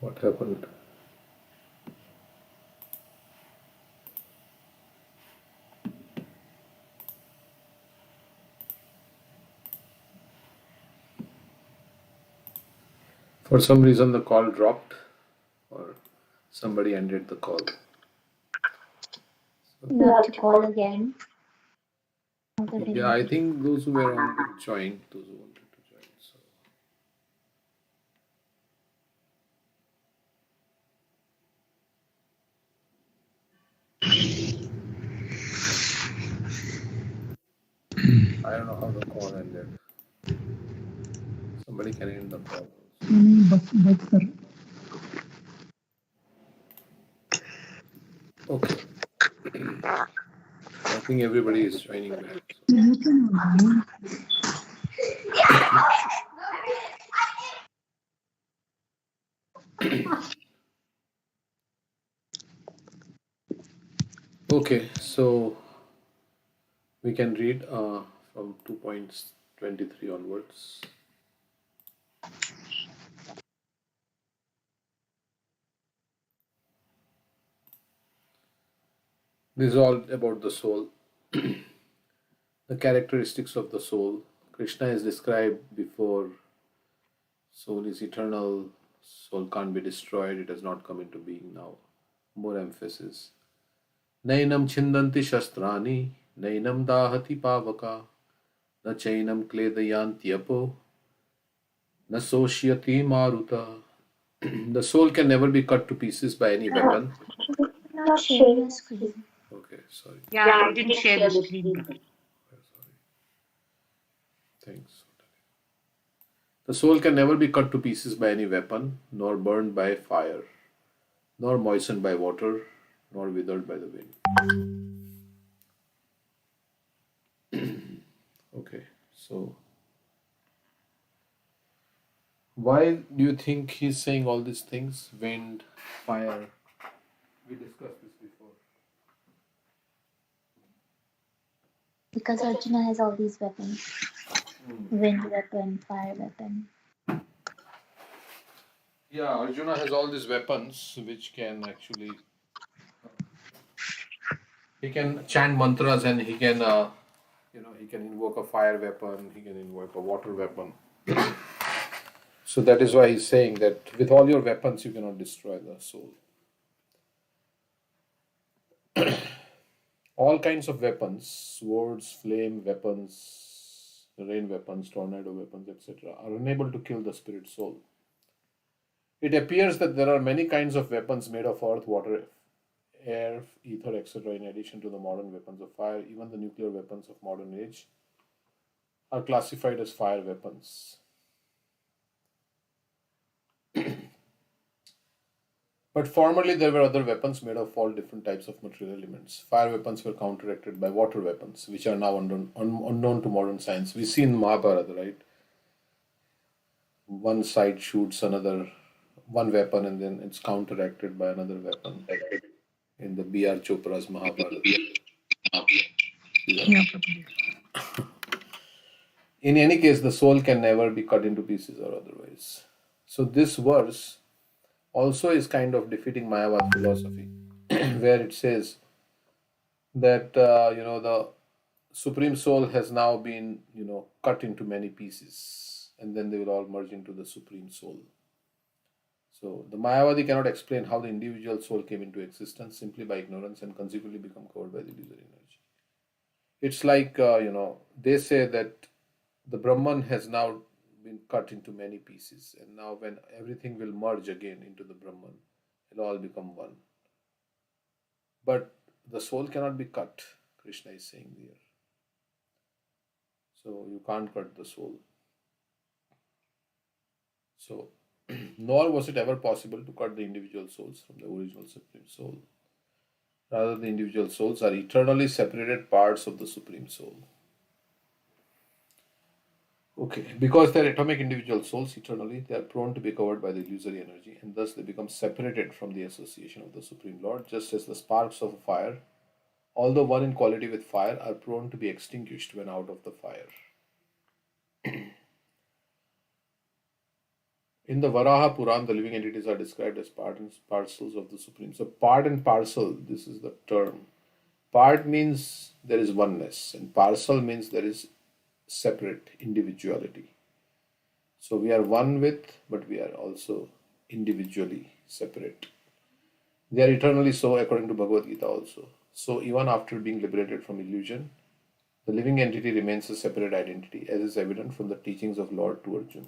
What happened? For some reason, the call dropped, or somebody ended the call. You have to call again. Yeah, I think those who were on will join, those who wanted to join. So, I don't know how the call ended. Somebody can end the call. Okay. I think everybody is joining back. Okay, so we can read from 2.23 onwards. This is all about the soul, the characteristics of the soul. Krishna is described before soul is eternal, soul can't be destroyed, it has not come into being now. More emphasis. Nainam chindanti shastrani, nainam dahati pavaka, na chainam kledayanti apo, na soshyati maruta. The soul can never be cut to pieces by any weapon. Not sharing your screen. Okay, sorry. Yeah, I didn't share the screen. Sorry. Thanks. The soul can never be cut to pieces by any weapon, nor burned by fire, nor moistened by water, nor withered by the wind. Okay, so why do you think he's saying all these things? Wind, fire. We discussed this before. Because Arjuna has all these weapons. Wind weapon, fire weapon. Yeah, Arjuna has all these weapons which can actually. He can chant mantras and he can, he can invoke a fire weapon, he can invoke a water weapon. So that is why he's saying that with all your weapons, you cannot destroy the soul. All kinds of weapons, swords, flame weapons, rain weapons, tornado weapons, etc., are unable to kill the spirit soul. It appears that there are many kinds of weapons made of earth, water, air, ether, etc., in addition to the modern weapons of fire. Even the nuclear weapons of modern age are classified as fire weapons. But formerly, there were other weapons made of all different types of material elements. Fire weapons were counteracted by water weapons, which are now unknown to modern science. We see in Mahabharata, right? One side shoots one weapon, and then it's counteracted by another weapon in the B.R. Chopra's Mahabharata. Yeah. In any case, the soul can never be cut into pieces or otherwise. So, this verse also is kind of defeating Mayavad philosophy, where it says that the supreme soul has now been cut into many pieces, and then they will all merge into the supreme soul. So the Mayavadi cannot explain how the individual soul came into existence simply by ignorance and consequently become covered by the illusory energy. It's like they say that the Brahman has now been cut into many pieces, and now when everything will merge again into the Brahman, it'll all become one. But the soul cannot be cut, Krishna is saying there. So you can't cut the soul. So, nor was it ever possible to cut the individual souls from the original Supreme Soul. Rather, the individual souls are eternally separated parts of the Supreme Soul. Okay, because they are atomic individual souls eternally, they are prone to be covered by the illusory energy, and thus they become separated from the association of the Supreme Lord, just as the sparks of a fire, although one in quality with fire, are prone to be extinguished when out of the fire. In the Varaha Puran, the living entities are described as part and parcels of the Supreme. So, part and parcel, this is the term. Part means there is oneness, and parcel means there is separate individuality. So, we are one with, but we are also individually separate. They are eternally so, according to Bhagavad Gita also. So, even after being liberated from illusion, the living entity remains a separate identity, as is evident from the teachings of Lord to Arjuna.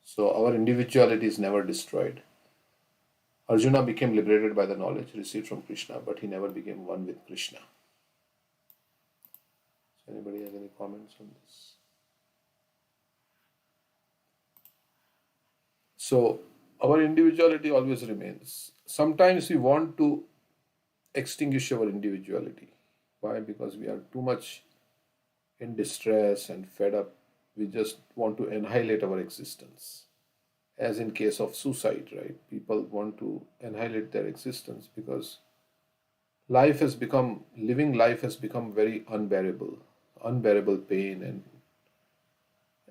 So, our individuality is never destroyed. Arjuna became liberated by the knowledge received from Krishna, but he never became one with Krishna. So, anybody has any comments on this? So, our individuality always remains. Sometimes we want to extinguish our individuality. Why? Because we are too much in distress and fed up. We just want to annihilate our existence. As in case of suicide, right? People want to annihilate their existence because living life has become very unbearable pain and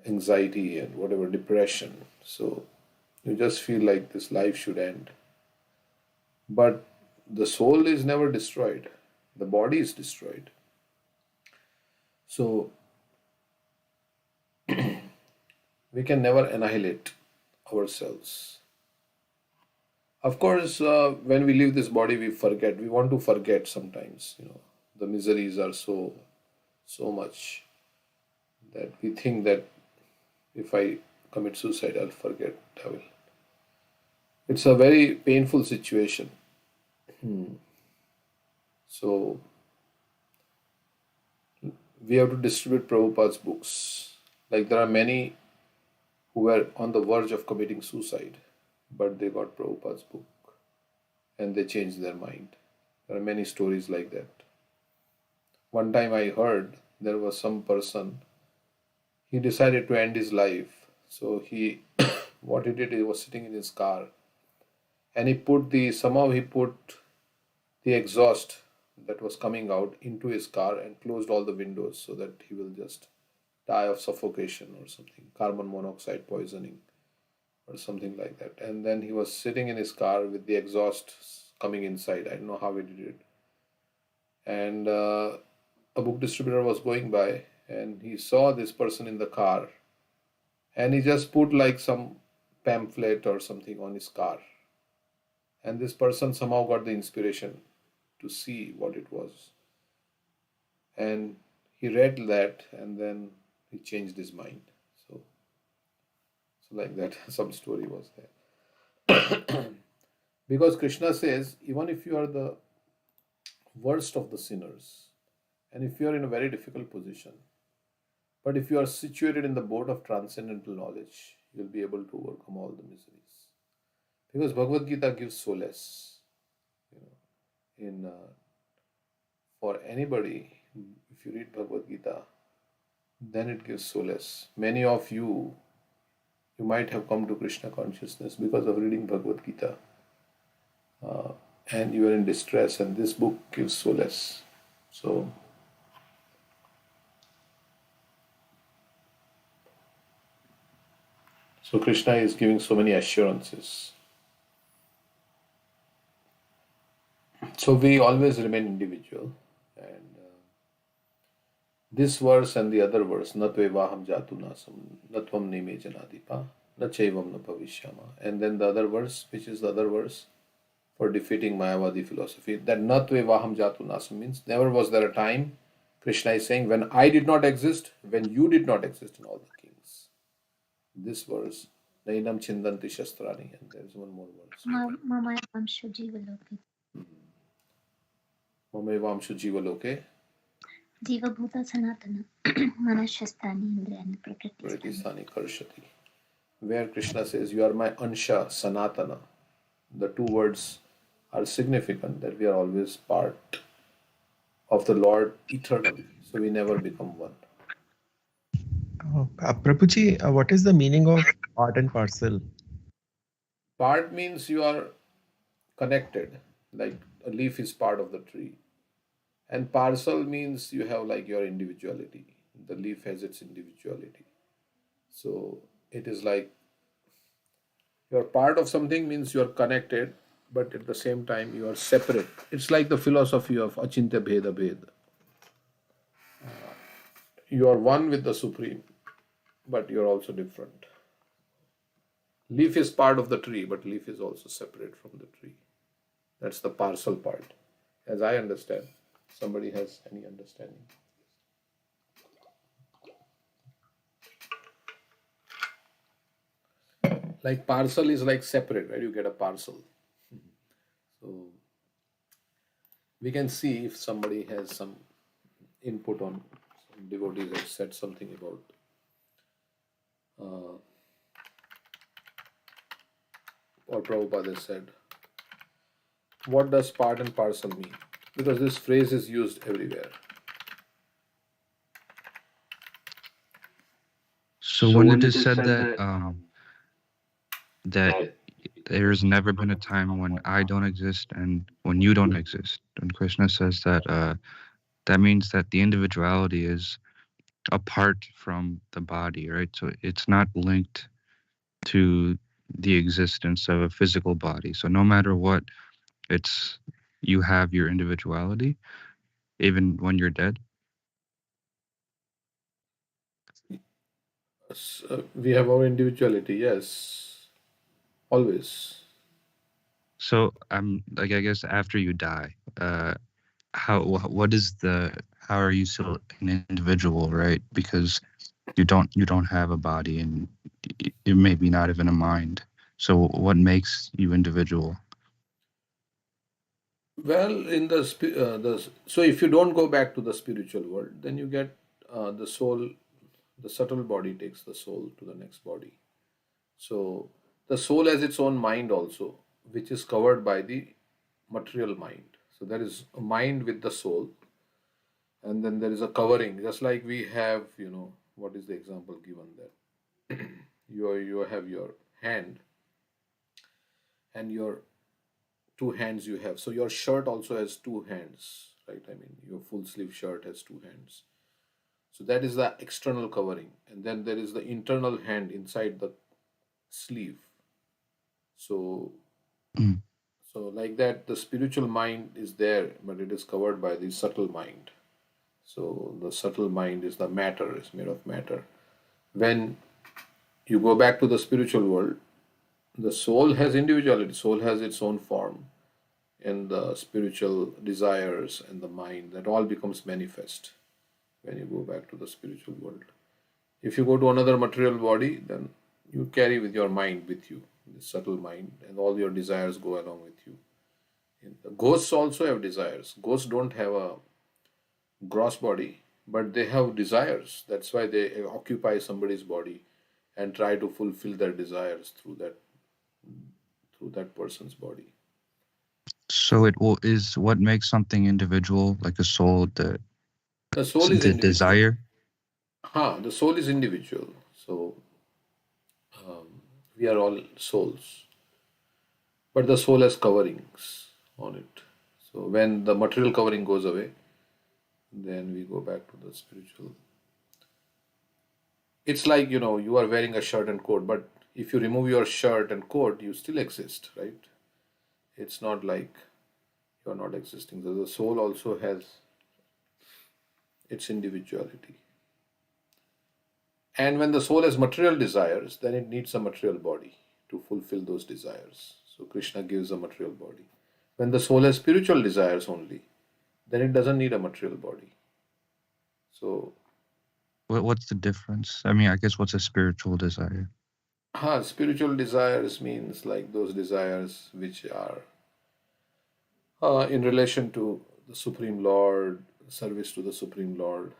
anxiety and whatever, depression. So you just feel like this life should end. But the soul is never destroyed, the body is destroyed. So we can never annihilate ourselves. Of course, when we leave this body, we forget. We want to forget sometimes. The miseries are so much that we think that if I commit suicide, I'll forget. I will. It's a very painful situation. So we have to distribute Prabhupada's books. Like there are many who were on the verge of committing suicide, but they got Prabhupada's book and they changed their mind. There are many stories like that. One time I heard there was some person, he decided to end his life. So what he did, he was sitting in his car and somehow he put the exhaust that was coming out into his car and closed all the windows so that he will just die of suffocation or something, carbon monoxide poisoning or something like that. And then he was sitting in his car with the exhaust coming inside. I don't know how he did it. And a book distributor was going by and he saw this person in the car and he just put like some pamphlet or something on his car. And this person somehow got the inspiration to see what it was. And he read that and then he changed his mind. So like that, some story was there. Because Krishna says, even if you are the worst of the sinners, and if you are in a very difficult position, but if you are situated in the boat of transcendental knowledge, you'll be able to overcome all the miseries. Because Bhagavad Gita gives solace. For anybody, if you read Bhagavad Gita, then it gives solace. Many of you might have come to Krishna consciousness because of reading Bhagavad Gita. And you are in distress, and this book gives solace. So Krishna is giving so many assurances. So we always remain individual. And this verse and the other verse, Natvevaham jatu nasam, natvam nime janadipa, nachaivam na bhavishyama. And then the other verse, which is the other verse for defeating Mayavadi philosophy, that Natvevaham jatu nasam means never was there a time, Krishna is saying, when I did not exist, when you did not exist in all the kings. This verse, Nainam Chindanti Shastrani, and there is one more verse. Mama Vamshu Jivaloke. Mamevamshu Jivaloke. Jiva Bhuta Sanatana. Manashastani Indriyani Prakriti Karshati. Where Krishna says, you are my Ansha, Sanatana. The two words are significant, that we are always part of the Lord eternally. So we never become one. Prabhuji, what is the meaning of part and parcel? Part means you are connected, like a leaf is part of the tree. And parcel means you have like your individuality. The leaf has its individuality. So it is like you're part of something means you're connected, but at the same time you are separate. It's like the philosophy of Achintya Bheda Bhed. You are one with the Supreme, but you're also different. Leaf is part of the tree, but leaf is also separate from the tree. That's the parcel part, as I understand. Somebody has any understanding? Like parcel is like separate, right? You get a parcel. So we can see if somebody has some input on some devotees have said something about uh, or Prabhupada has said. What does part and parcel mean? Because this phrase is used everywhere. So when it is said that there's never been a time when I don't exist and when you don't exist, and Krishna says that that means that the individuality is apart from the body, right? So it's not linked to the existence of a physical body. So no matter what, it's you have your individuality even when you're dead. We have our individuality, yes, always. So I'm like, I guess after you die, what is the how are you still an individual, right? Because you don't have a body and you maybe not even a mind. So what makes you individual? Well, in so if you don't go back to the spiritual world, then you get the soul, the subtle body takes the soul to the next body. So the soul has its own mind also, which is covered by the material mind. So there is a mind with the soul, and then there is a covering, just like we have, what is the example given there? You have your hand and your two hands you have. So your shirt also has two hands, right? I mean, your full sleeve shirt has two hands. So that is the external covering. And then there is the internal hand inside the sleeve. So Mm. so like that, the spiritual mind is there, but it is covered by the subtle mind. So the subtle mind is the matter, is made of matter. When you go back to the spiritual world, the soul has individuality, soul has its own form, and the spiritual desires and the mind, that all becomes manifest when you go back to the spiritual world. If you go to another material body, then you carry with your mind with you, the subtle mind, and all your desires go along with you. And the ghosts also have desires. Ghosts don't have a gross body, but they have desires. That's why they occupy somebody's body and try to fulfill their desires through that person's body. So it will is what makes something individual, like a soul, The soul is the individual. desire. The soul is individual. So we are all souls, but the soul has coverings on it. So when the material covering goes away, then we go back to the spiritual. It's like, you are wearing a shirt and coat, but if you remove your shirt and coat, you still exist, right? It's not like you're not existing. So the soul also has its individuality. And when the soul has material desires, then it needs a material body to fulfill those desires. So Krishna gives a material body. When the soul has spiritual desires only, then it doesn't need a material body. So, What's the difference? I mean, I guess what's a spiritual desire? spiritual desires means like those desires which are in relation to the Supreme Lord, service to the Supreme Lord,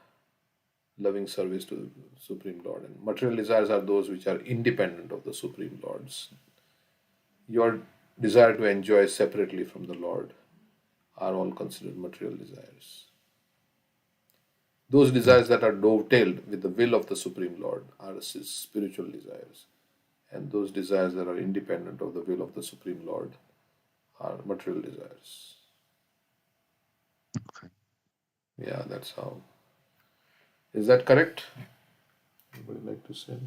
loving service to the Supreme Lord. And material desires are those which are independent of the Supreme Lord's. Your desire to enjoy separately from the Lord are all considered material desires. Those desires that are dovetailed with the will of the Supreme Lord are spiritual desires. And those desires that are independent of the will of the Supreme Lord are material desires. Okay. Yeah, that's how. Is that correct? Anybody like to say?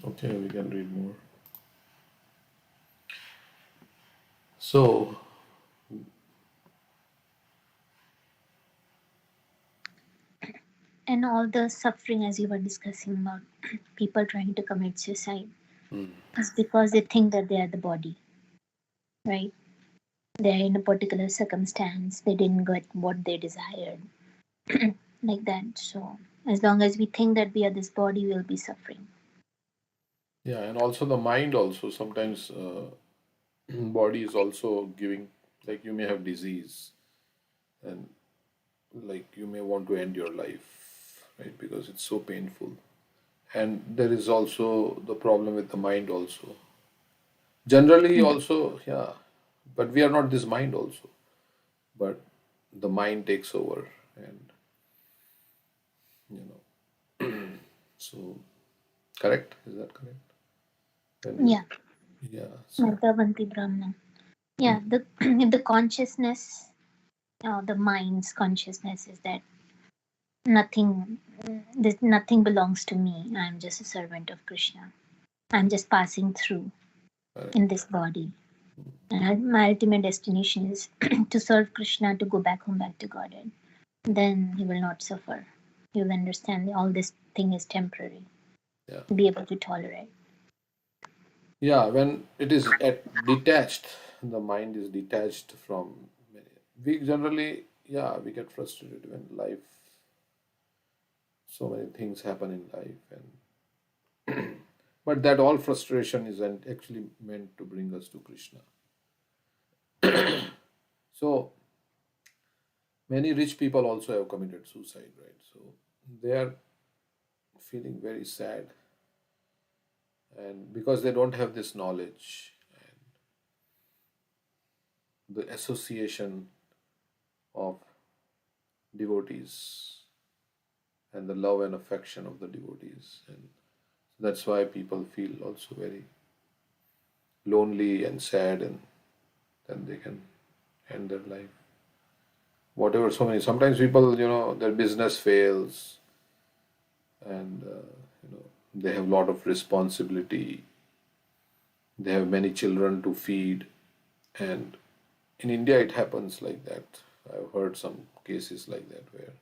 Okay, we can read more. So, And all the suffering, as you were discussing about people trying to commit suicide, is because they think that they are the body, right? They're in a particular circumstance, they didn't get what they desired, like that. So, as long as we think that we are this body, we'll be suffering. yeah, and also the mind also sometimes body is also giving, like you may have disease and like you may want to end your life, right? Because it's so painful. And there is also the problem with the mind also. Generally also, yeah, but we are not this mind also. But the mind takes over and you know so correct? Is that correct? When you Yeah, yeah, so Matavanti Brahman. Yeah, the the consciousness, the mind's consciousness is that nothing, nothing belongs to me. I'm just a servant of Krishna. I'm just passing through in this body. And my ultimate destination is to serve Krishna, to go back home, back to Godhead. Then he will not suffer. He will understand that all this thing is temporary. yeah. Be able to tolerate. Yeah, when it is detached, the mind is detached from many. We generally, yeah, we get frustrated when life, so many things happen in life, and but that all frustration is actually meant to bring us to Krishna. So many rich people also have committed suicide, right? So they are feeling very sad, and because they don't have this knowledge and the association of devotees and the love and affection of the devotees, and that's why people feel also very lonely and sad, and then they can end their life. Whatever, so many. Sometimes people, their business fails, and they have a lot of responsibility. They have many children to feed, and in India it happens like that. I've heard some cases like that where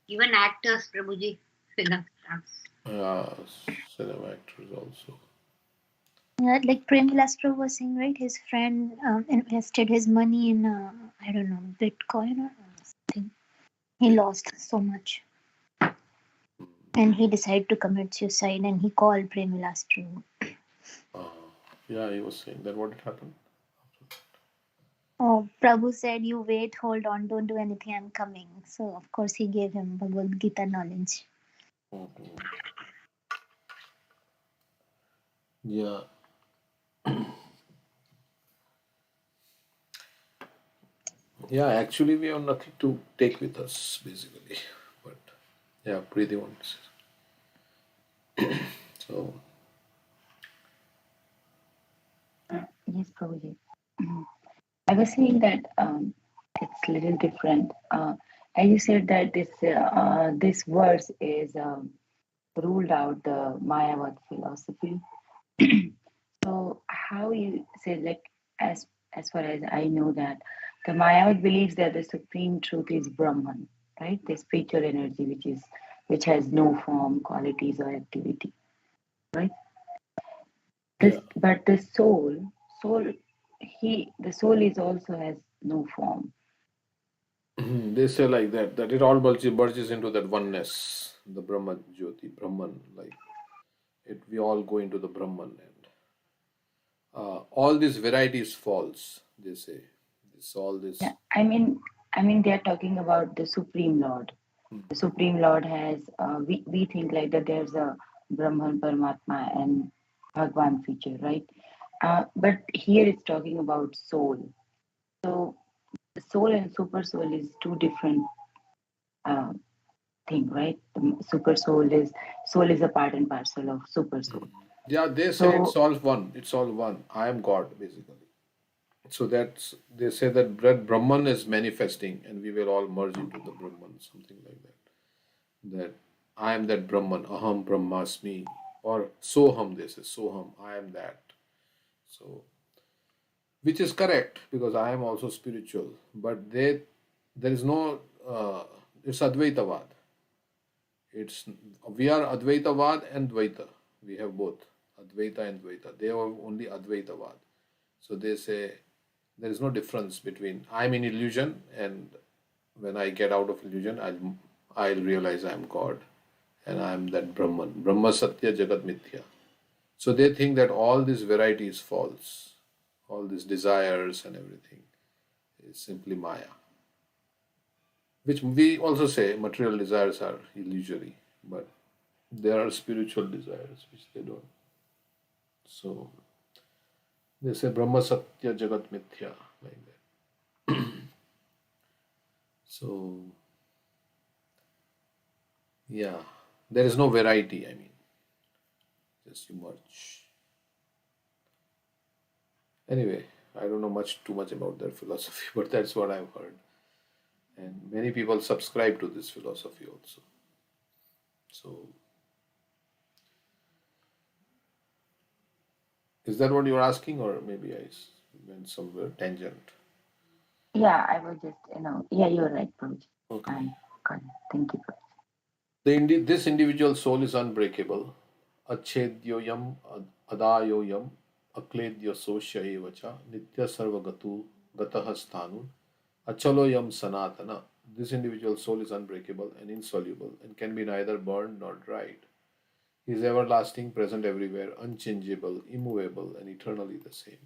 Even actors, Prabhuji, film stars. uh, cinema actors also. Yeah, like Prem Lastro was saying, right? His friend invested his money in, I don't know, Bitcoin or something. He lost so much. And he decided to commit suicide and he called Prem Lastro. Uh, yeah, he was saying that what had happened. Oh, Prabhu said, you wait, hold on, don't do anything, I'm coming. So, of course, he gave him Bhagavad Gita knowledge. Mhm. Yeah, yeah. Actually, we have nothing to take with us, basically. But yeah, Preeti wants. So Yes, Prabhuji. I was saying that it's a little different. As you said that this verse is ruled out the Mayavad philosophy. So how you say, like, as far as I know that the Mayavad believes that the supreme truth is Brahman, right? The spiritual energy which has no form, qualities, or activity, right? This, yeah, but the soul, the soul is also has no form. they say like that, that it all merges into that oneness, the Brahman Jyoti, Brahman. Like it, we all go into the Brahman, and all this variety is false. They say this all Yeah, this. I mean, they are talking about the Supreme Lord. The Supreme Lord has, we think like that there's a Brahman, Paramatma, and Bhagwan feature, right? But here it's talking about soul. So the soul and super soul is two different uh, thing, right? The super soul is a part and parcel of super soul. Yeah, they say it's So all one. It's all one. I am God, basically. So that's they say that Brahman is manifesting, and we will all merge into the Brahman, something like that. That. I am that Brahman, Aham Brahmasmi, or Soham, they say, Soham, I am that. So, which is correct because I am also spiritual, but there is no, it's Advaitavad. It's we are Advaitavad and Dvaita. We have both Advaita and Dvaita. They have only Advaitavad. So they say there is no difference between I'm in illusion and when I get out of illusion, I'll realize I'm God and I'm that Brahman. Brahma Satya Jagat Mithya. So they think that all this variety is false. All these desires and everything is simply Maya. Which we also say material desires are illusory, but there are spiritual desires which they don't. So they say Brahma Satya Jagat Mithya, like that. So yeah, there is no variety, I mean, just you merge. Anyway, I don't know too much about their philosophy, but that's what I've heard. And many people subscribe to this philosophy also. So is that what you're asking, or maybe went somewhere tangent? Yeah, I was just, yeah, you're right, Prabhuji. Okay. I'm got it. Thank you, Prabhuji. This individual soul is unbreakable. Achedyoyam adayoyam akledya sosya evacha nitya sarvagatu gatah sthanun achaloyam sanatana. This individual soul is unbreakable and insoluble and can be neither burned nor dried. He is everlasting, present everywhere, unchangeable, immovable, and eternally the same.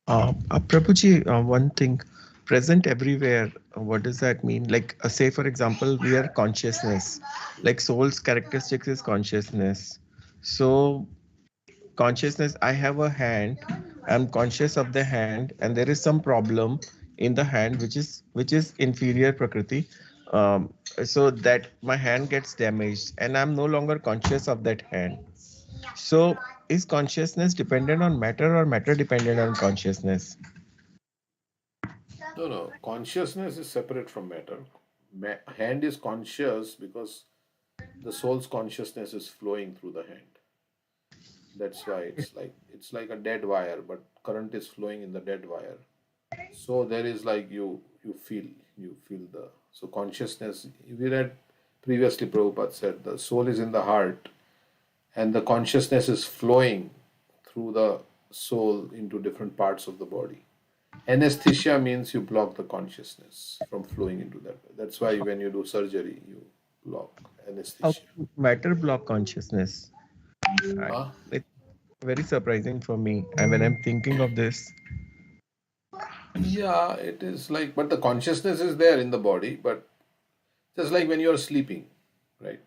Prabhuji, one thing, present everywhere, what does that mean? Like, say, for example, we are consciousness, like soul's characteristics is consciousness. So, consciousness, I have a hand, I'm conscious of the hand, and there is some problem in the hand, which is inferior prakriti. Um, so that my hand gets damaged, and I'm no longer conscious of that hand. So, is consciousness dependent on matter or matter dependent on consciousness? No, no. Consciousness is separate from matter. Hand is conscious because the soul's consciousness is flowing through the hand. That's why it's like a dead wire, but current is flowing in the dead wire. So there is like you feel the so consciousness. We read previously, Prabhupada said the soul is in the heart, and the consciousness is flowing through the soul into different parts of the body. Anesthesia means you block the consciousness from flowing into that. That's why when you do surgery, you block How anesthesia. can matter block consciousness? Huh? It's very surprising for me. And when I'm thinking of this, Yeah, it is like, but the consciousness is there in the body, but just like when you're sleeping, right?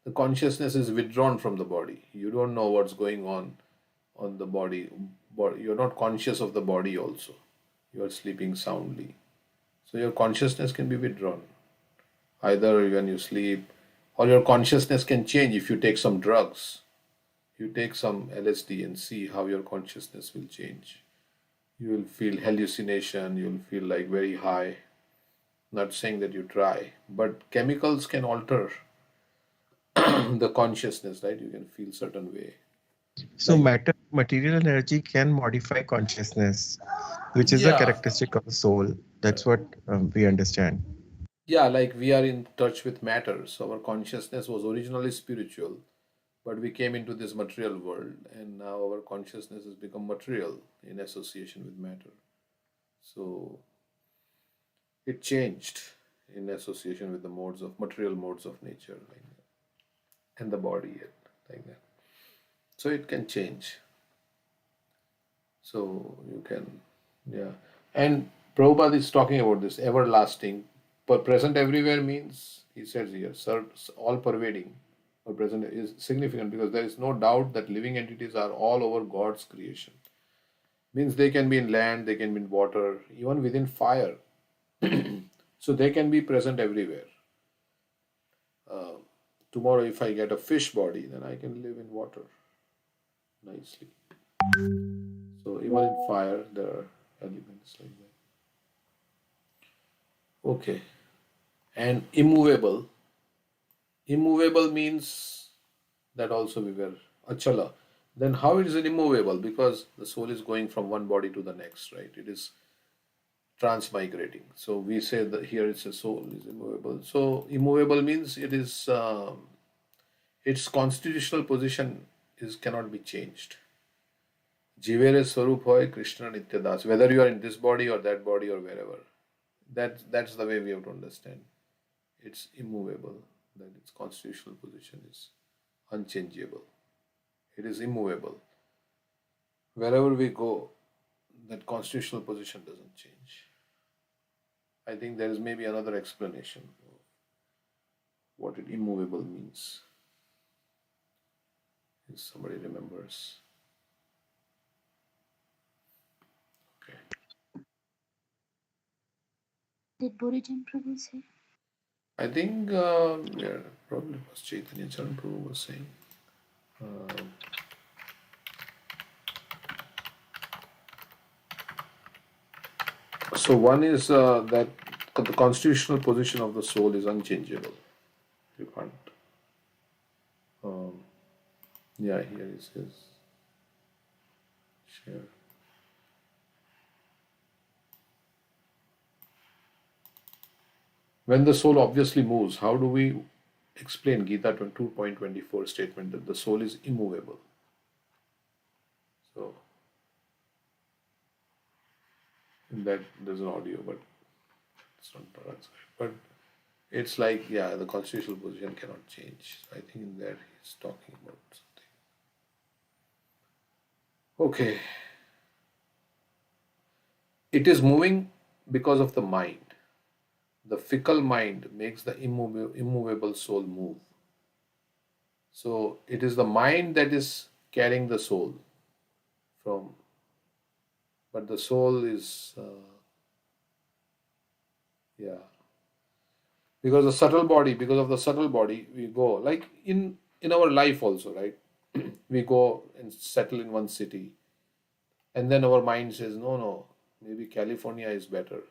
The consciousness is withdrawn from the body. You don't know what's going on the body. You're not conscious of the body also. You are sleeping soundly. So your consciousness can be withdrawn either when you sleep, or your consciousness can change if you take some drugs. You take some LSD and see how your consciousness will change. You will feel hallucination, you'll feel like very high. Not saying that you try, but chemicals can alter the consciousness, right? You can feel certain way. so Like, matter, material energy can modify consciousness, which is a yeah, characteristic of the soul. That's what we understand. yeah, like we are in touch with matter. So our consciousness was originally spiritual, but we came into this material world, and now our consciousness has become material in association with matter. So it changed in association with the modes of material modes of nature, like that, and the body, like that. So it can change. So you can, yeah. And Prabhupada is talking about this everlasting, but present everywhere means, he says here, all pervading or present is significant because there is no doubt that living entities are all over God's creation. Means they can be in land, they can be in water, even within fire. So they can be present everywhere. Uh, Tomorrow, if I get a fish body, then I can live in water nicely. So even in fire, there are elements like that. Okay. And immovable. Immovable means that also we were achala. Then how it is it immovable? Because the soul is going from one body to the next, right? It is transmigrating. So we say that here it's a soul is immovable. So immovable means it is its constitutional position is cannot be changed. Jivere Swarup hoy Krishna Nityadas. Whether you are in this body or that body or wherever. That's the way we have to understand. It's immovable. That its constitutional position is unchangeable. It is immovable. Wherever we go, that constitutional position doesn't change. I think there is maybe another explanation of what it immovable means. If somebody remembers. Okay. Did Borijan Prabhu say? I think yeah, probably was Chaitanya Charan Prabhu was saying. So one is that the constitutional position of the soul is unchangeable. You can't. Yeah, here is his share. When the soul obviously moves, how do we explain Gita 2.24 statement that the soul is immovable? So, in that there's an audio, but it's not transcribed. But it's like, yeah, the constitutional position cannot change. I think in there he's talking about something. Okay. It is moving because of the mind. The fickle mind makes the immovable soul move. So it is the mind that is carrying the soul from, but the soul is, yeah. Because of the subtle body, we go like in our life also, right? We go and settle in one city, and then our mind says, no, maybe California is better.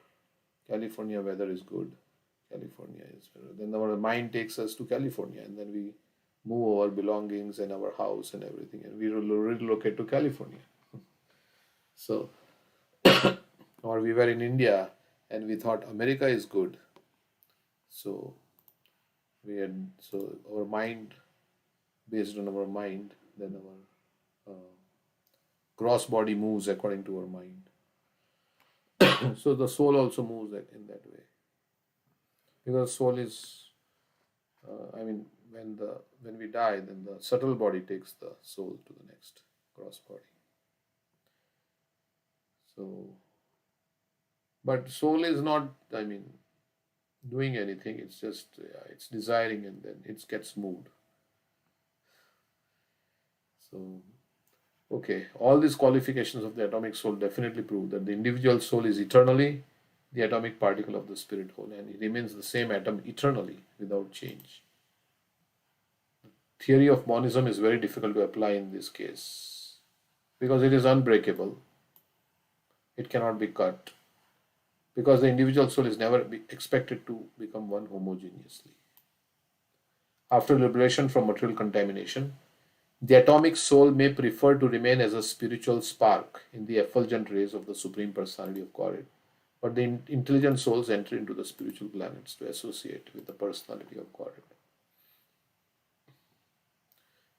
California weather is good. California is better. Then our mind takes us to California, and then we move our belongings and our house and everything, and we relocate to California. So, or we were in India and we thought America is good. So our mind, based on our mind, then our gross body moves according to our mind. So the soul also moves in that way, because soul is, when we die, then the subtle body takes the soul to the next gross body. So, but soul is not, doing anything. It's just it's desiring, and then it gets moved. So, okay, all these qualifications of the atomic soul definitely prove that the individual soul is eternally the atomic particle of the spirit whole, and it remains the same atom eternally without change. Theory of monism is very difficult to apply in this case because it is unbreakable. It cannot be cut, because the individual soul is never expected to become one homogeneously. After liberation from material contamination, the atomic soul may prefer to remain as a spiritual spark in the effulgent rays of the Supreme Personality of Godhead, but the intelligent souls enter into the spiritual planets to associate with the Personality of Godhead.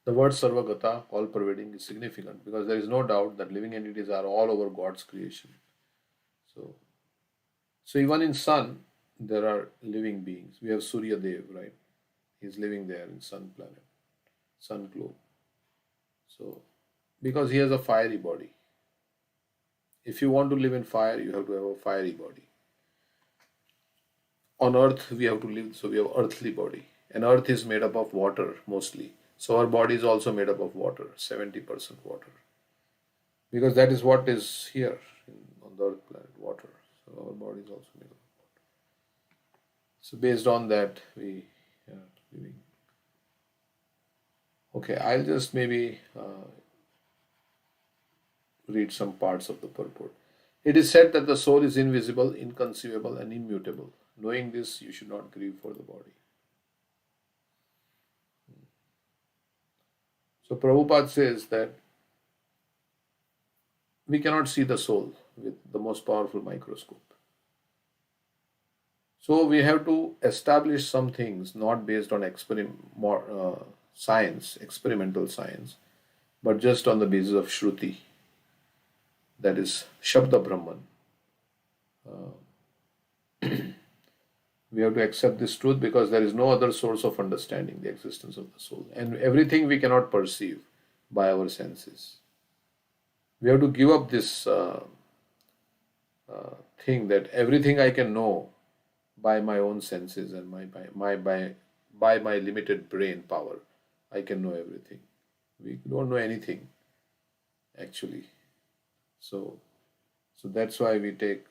The word Sarvagata, all pervading, is significant because there is no doubt that living entities are all over God's creation. So even in sun, there are living beings. We have Surya Dev, right? He's living there in sun planet, sun globe. So, because he has a fiery body. If you want to live in fire, you have to have a fiery body. On earth, we have to live, so we have earthly body. And earth is made up of water mostly. So our body is also made up of water, 70% water. Because that is what is here on the earth planet, water. So our body is also made up of water. So based on that, we are living. Okay, I'll just maybe read some parts of the purport. It is said that the soul is invisible, inconceivable, and immutable. Knowing this, you should not grieve for the body. So Prabhupada says that we cannot see the soul with the most powerful microscope. So we have to establish some things not based on science, experimental science, but just on the basis of Shruti, that is Shabda Brahman. We have to accept this truth because there is no other source of understanding the existence of the soul. And everything we cannot perceive by our senses. We have to give up this thing that everything I can know by my own senses and by my limited brain power. I can know everything. We don't know anything, actually. So that's why we take...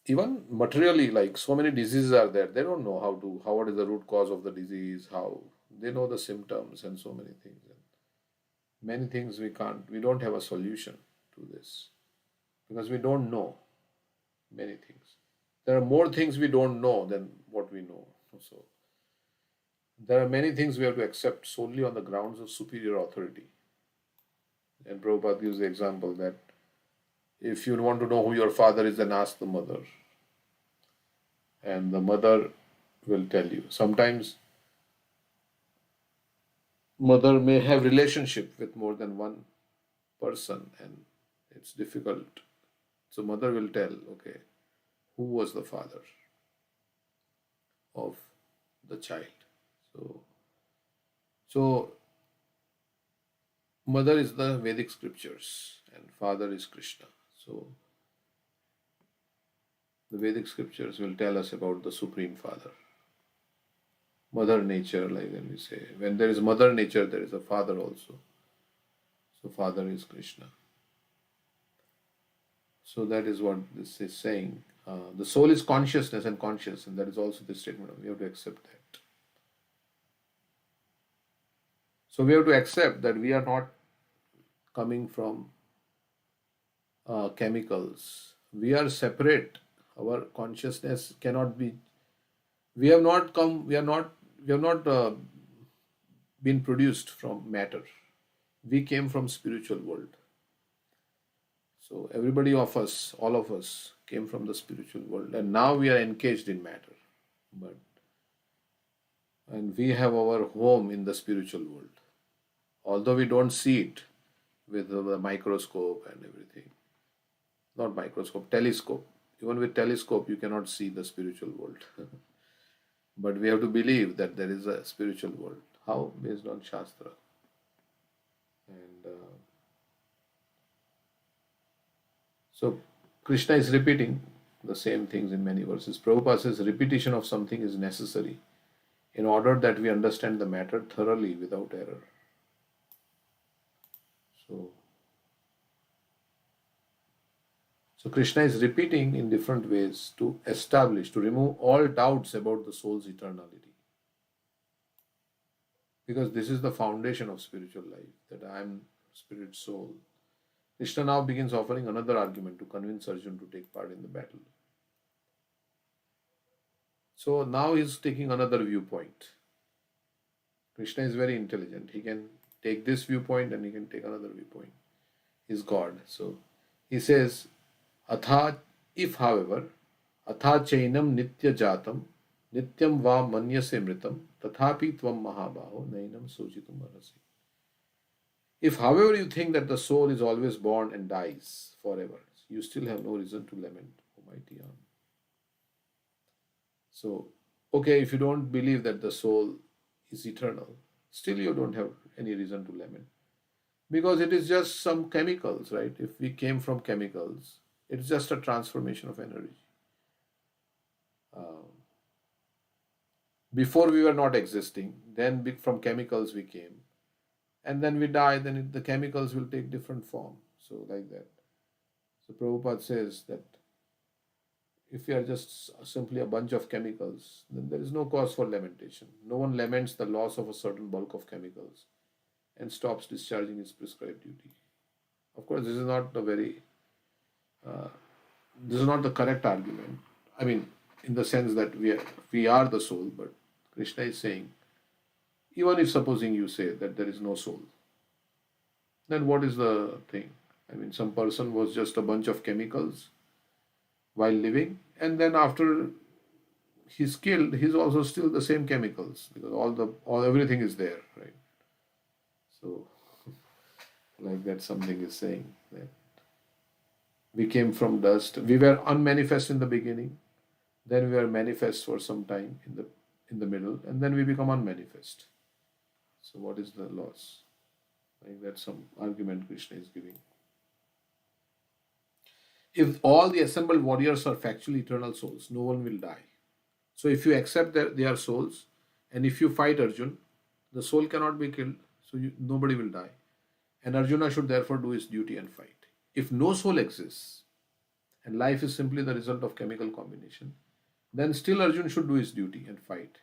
even materially, like so many diseases are there, they don't know what is the root cause of the disease, how they know the symptoms and so many things. And many things we don't have a solution to this because we don't know many things. There are more things we don't know than what we know. So there are many things we have to accept solely on the grounds of superior authority. And Prabhupada gives the example that if you want to know who your father is, then ask the mother. And the mother will tell you. Sometimes mother may have relationship with more than one person and it's difficult. So mother will tell, okay, who was the father of the child? So mother is the Vedic scriptures and father is Krishna. So the Vedic scriptures will tell us about the Supreme Father. Mother nature, like when we say, when there is mother nature, there is a father also. So father is Krishna. So that is what this is saying. The soul is consciousness and conscious, and that is also the statement. We have to accept that. So we have to accept that we are not coming from chemicals. We are separate. Our consciousness cannot be. We have not been produced from matter. We came from spiritual world. So everybody of us, all of us, came from the spiritual world, and now we are engaged in matter. And we have our home in the spiritual world, although we don't see it with the microscope and everything. Not microscope, telescope. Even with telescope, you cannot see the spiritual world. But we have to believe that there is a spiritual world. How? Based on Shastra. And so Krishna is repeating the same things in many verses. Prabhupada says repetition of something is necessary in order that we understand the matter thoroughly without error. So Krishna is repeating in different ways to remove all doubts about the soul's eternality. Because this is the foundation of spiritual life, that I am spirit soul. Krishna now begins offering another argument to convince Arjuna to take part in the battle. So now he is taking another viewpoint. Krishna is very intelligent. He can take this viewpoint and he can take another viewpoint. He is God. So he says, if however, atha chainam nitya jatam, nityam va manyase mritam, tathapi tvam mahabaho, nainam sojitum arasi. If however you think that the soul is always born and dies forever, you still have no reason to lament, O mighty arm. So, okay, if you don't believe that the soul is eternal, still you don't have any reason to lament. Because it is just some chemicals, right? If we came from chemicals, it's just a transformation of energy. Before we were not existing, then from chemicals we came. And then we die, then the chemicals will take different form. So like that. So Prabhupada says that if we are just simply a bunch of chemicals, then there is no cause for lamentation. No one laments the loss of a certain bulk of chemicals and stops discharging his prescribed duty. Of course, this is not a very this is not the correct argument. I mean, in the sense that we are the soul, but Krishna is saying, even if supposing you say that there is no soul, then what is the thing? I mean, some person was just a bunch of chemicals while living, and then after he's killed, he's also still the same chemicals because all everything is there, right? So, like that, something is saying that we came from dust. We were unmanifest in the beginning, then we were manifest for some time in the middle, and then we become unmanifest. So, what is the loss? Like that's some argument Krishna is giving. If all the assembled warriors are factually eternal souls, no one will die. So if you accept that they are souls, and if you fight Arjun, the soul cannot be killed, so nobody will die. And Arjuna should therefore do his duty and fight. If no soul exists, and life is simply the result of chemical combination, then still Arjun should do his duty and fight.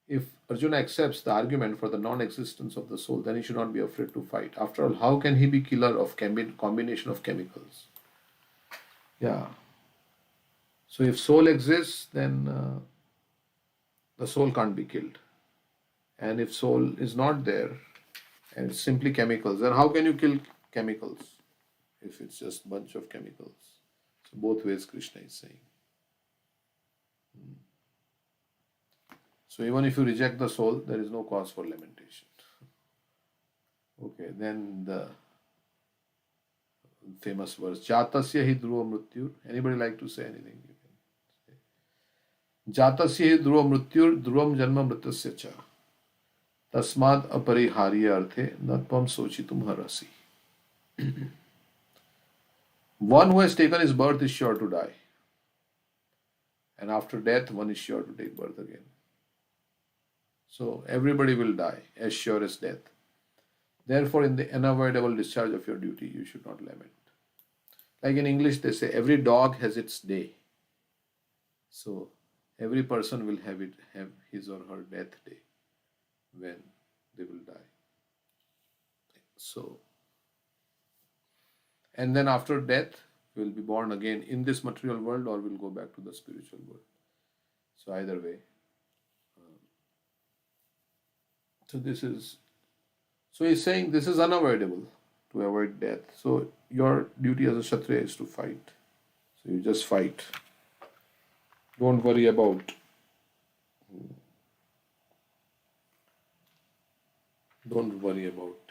If Arjuna accepts the argument for the non-existence of the soul, then he should not be afraid to fight. After all, how can he be killer of combination of chemicals? Yeah. So if soul exists, then the soul can't be killed. And if soul is not there, and it's simply chemicals, then how can you kill chemicals if it's just a bunch of chemicals? So both ways Krishna is saying. So even if you reject the soul, there is no cause for lamentation. Okay, then the famous verse, Jatasya hi dhruva mrityur. Anybody like to say anything? You can say. Jatasya hi dhruva mrityur dhruvam janma mritasya cha. Tasmad apariharya arthe natvam sochitum harasi. One who has taken his birth is sure to die. And after death, one is sure to take birth again. So everybody will die, as sure as death. Therefore, in the unavoidable discharge of your duty, you should not lament. Like in English, they say every dog has its day. So every person will have his or her death day when they will die. So, and then after death, we will be born again in this material world or we'll go back to the spiritual world. So either way. So he's saying this is unavoidable to avoid death. So your duty as a Kshatriya is to fight. So you just fight. Don't worry about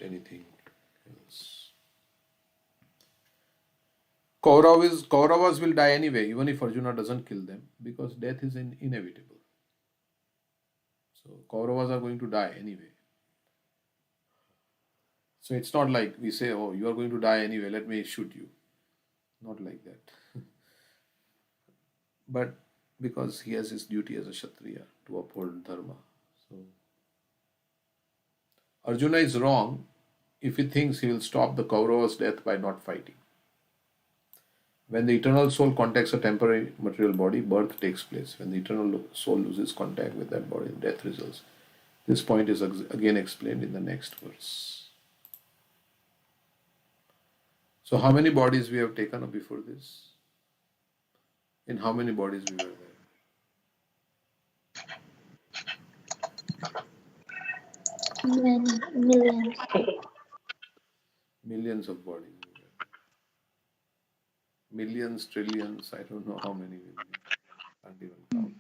anything else. Kauravas will die anyway, even if Arjuna doesn't kill them, because death is inevitable. So Kauravas are going to die anyway. So it's not like we say, oh, you are going to die anyway, let me shoot you. Not like that. But because he has his duty as a Kshatriya to uphold Dharma. So Arjuna is wrong if he thinks he will stop the Kauravas' death by not fighting. When the eternal soul contacts a temporary material body, birth takes place. When the eternal soul loses contact with that body, death results. This point is again explained in the next verse. So how many bodies we have taken up before this? In how many bodies we were there? Many millions. Millions of bodies. Millions, trillions, I don't know how many will be. Can't even count.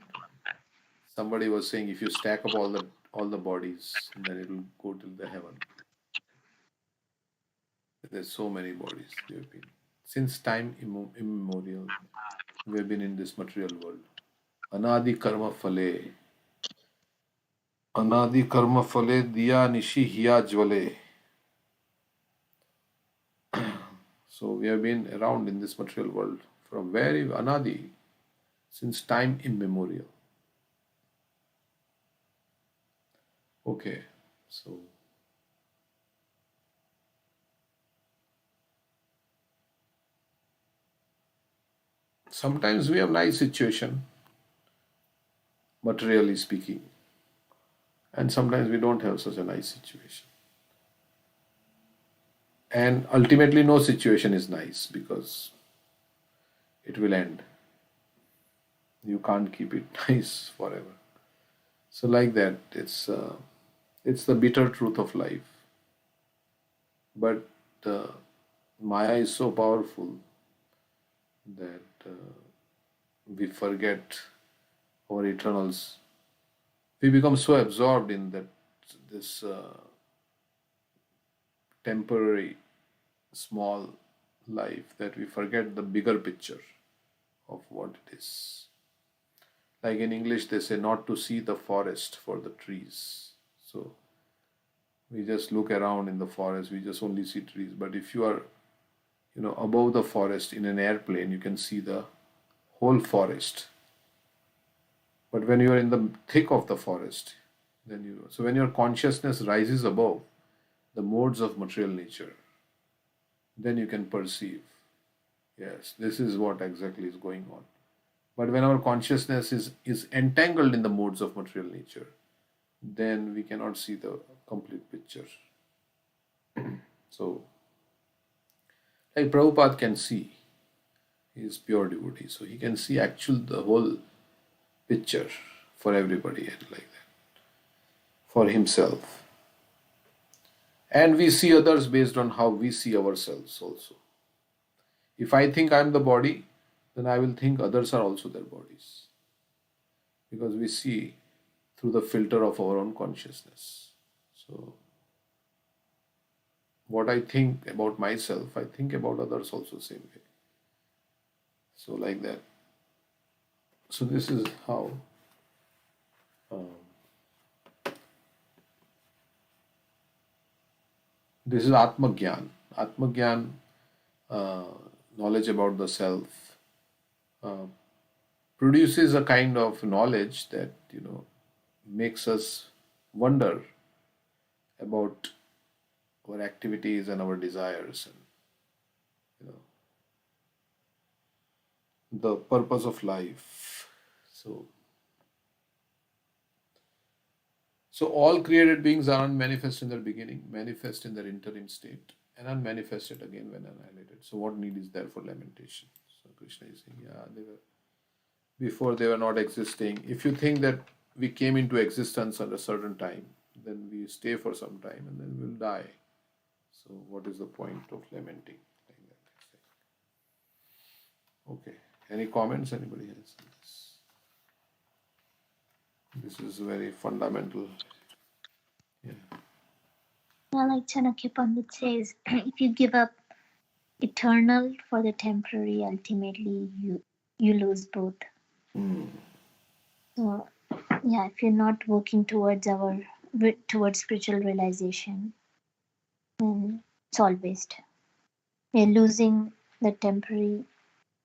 Somebody was saying if you stack up all the bodies, then it will go till the heaven. There's so many bodies we have been. Since time immemorial, we have been in this material world. Anadi karma phale. Anadi karma phale diya nishi hiya jwale. So we have been around in this material world from very anadi, since time immemorial. Okay, so sometimes we have nice situation, materially speaking, and sometimes we don't have such a nice situation. And ultimately no situation is nice because it will end. You can't keep it nice forever. So like that, it's the bitter truth of life. But Maya is so powerful that we forget our eternals. We become so absorbed in this temporary small life that we forget the bigger picture of what it is. Like in English, they say not to see the forest for the trees. So we just look around in the forest, we just only see trees. But if you are, above the forest in an airplane, you can see the whole forest. But when you are in the thick of the forest, so when your consciousness rises above the modes of material nature, then you can perceive, yes, this is what exactly is going on. But when our consciousness is entangled in the modes of material nature, then we cannot see the complete picture. So, like Prabhupada can see, he is pure devotee, so he can see the whole picture for everybody and like that, for himself. And we see others based on how we see ourselves also. If I think I'm the body, then I will think others are also their bodies. Because we see through the filter of our own consciousness. So, what I think about myself, I think about others also same way. So, like that. So, this is how this is Atma Gyan. Atma Gyan, knowledge about the self, produces a kind of knowledge that makes us wonder about our activities and our desires and the purpose of life. So all created beings are unmanifest in their beginning, manifest in their interim state, and unmanifested again when annihilated. So what need is there for lamentation? So Krishna is saying, before they were not existing. If you think that we came into existence at a certain time, then we stay for some time and then we'll die. So what is the point of lamenting like that? Okay. Any comments anybody has on this? This is very fundamental. Yeah. Well, like Chanakya Pandit says, if you give up eternal for the temporary, ultimately you lose both. So yeah, if you're not working towards spiritual realization, then it's all waste. We're losing the temporary.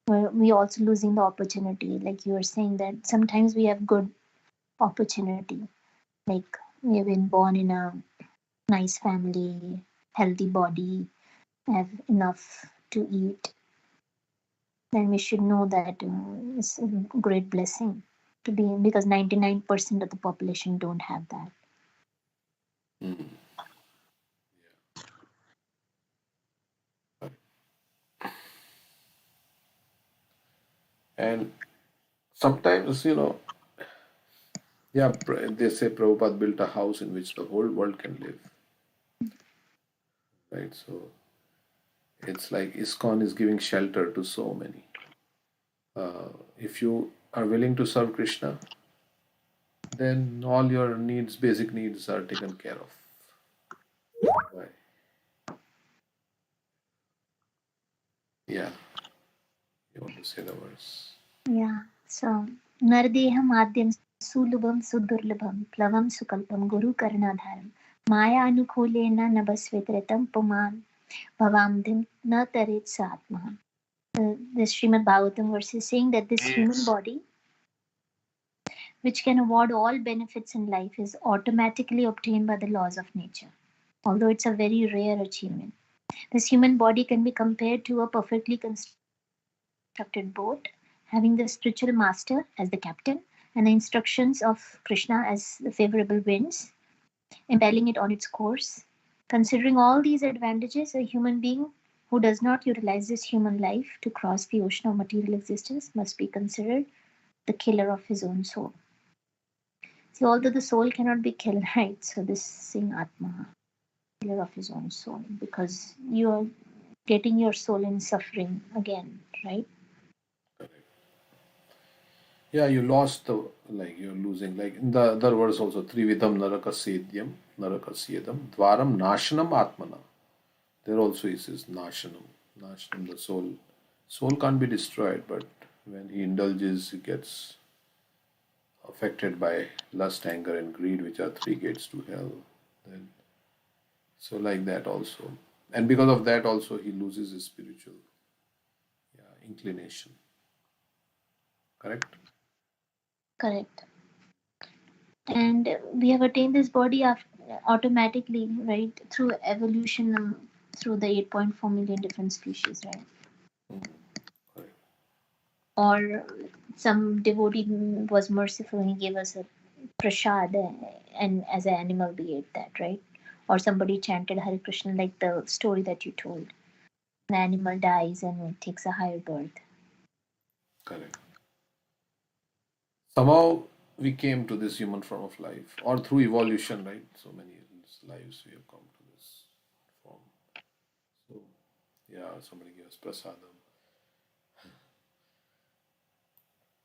We're also losing the opportunity. Like you were saying that sometimes we have good opportunity. Like we have been born in a nice family, healthy body, have enough to eat. Then we should know that it's a great blessing to be in, because 99% of the population don't have that. And sometimes, they say Prabhupada built a house in which the whole world can live. Right? So it's like ISKCON is giving shelter to so many. If you are willing to serve Krishna, then all your needs, basic needs, are taken care of. Right? Yeah. You want to say the verse? Yeah. So Nardeham Adyam Sulubham Sudurlabham Plavam Sukalpam Guru Karnadharam Maya Anukulena Nabasvetratam Puman Bhavamdhim Na Tarit Satmahan. This Srimad Bhagavatam verse is saying that this human body, which can award all benefits in life, is automatically obtained by the laws of nature, although it's a very rare achievement. This human body can be compared to a perfectly constructed boat, having the spiritual master as the captain and the instructions of Krishna as the favorable winds, impelling it on its course. Considering all these advantages, a human being who does not utilize this human life to cross the ocean of material existence must be considered the killer of his own soul. See, although the soul cannot be killed, right? So this Singh Atma, killer of his own soul, because you are getting your soul in suffering again, right? Yeah, you lost the, like you're losing. Like in the other words also, Trividam Narakasedyam, Narakasyedam, Dvaram Nashanam Atmana. There also he says Nashanam. Nashanam, the soul. Soul can't be destroyed, but when he indulges, he gets affected by lust, anger, and greed, which are three gates to hell. Then, so like that also, and because of that also, he loses his spiritual, inclination. Correct. Correct. And we have attained this body automatically, right, through evolution, through the 8.4 million different species, right? Correct. Or some devotee was merciful and he gave us a prasad, and as an animal we ate that, right? Or somebody chanted Hare Krishna, like the story that you told. The animal dies and takes a higher birth. Correct. Somehow we came to this human form of life, or through evolution, right? So many lives we have come to this form. So, yeah, somebody gave us prasadam.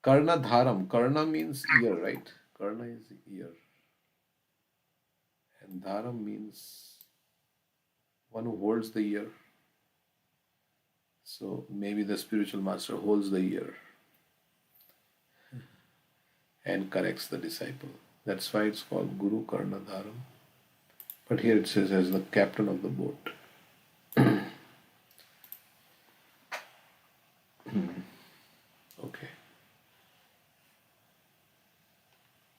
Karna dharam. Karna means ear, right? Karna is ear. And dharam means one who holds the ear. So maybe the spiritual master holds the ear and corrects the disciple. That's why it's called Guru Karna Dharam. But here it says as the captain of the boat. Okay.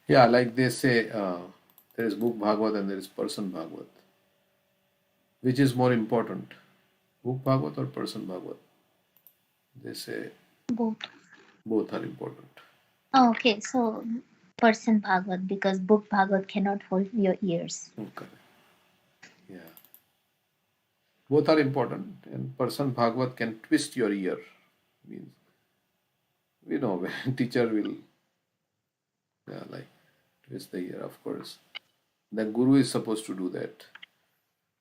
Yeah, like they say, there is book Bhagavad and there is person Bhagavad. Which is more important, book Bhagavad or person Bhagavad? They say both are important. Oh, okay, so person Bhagavad, because book Bhagavad cannot hold your ears. Okay. Yeah. Both are important, and person Bhagavad can twist your ear. Means, we know when teacher will, like twist the ear, of course. The guru is supposed to do that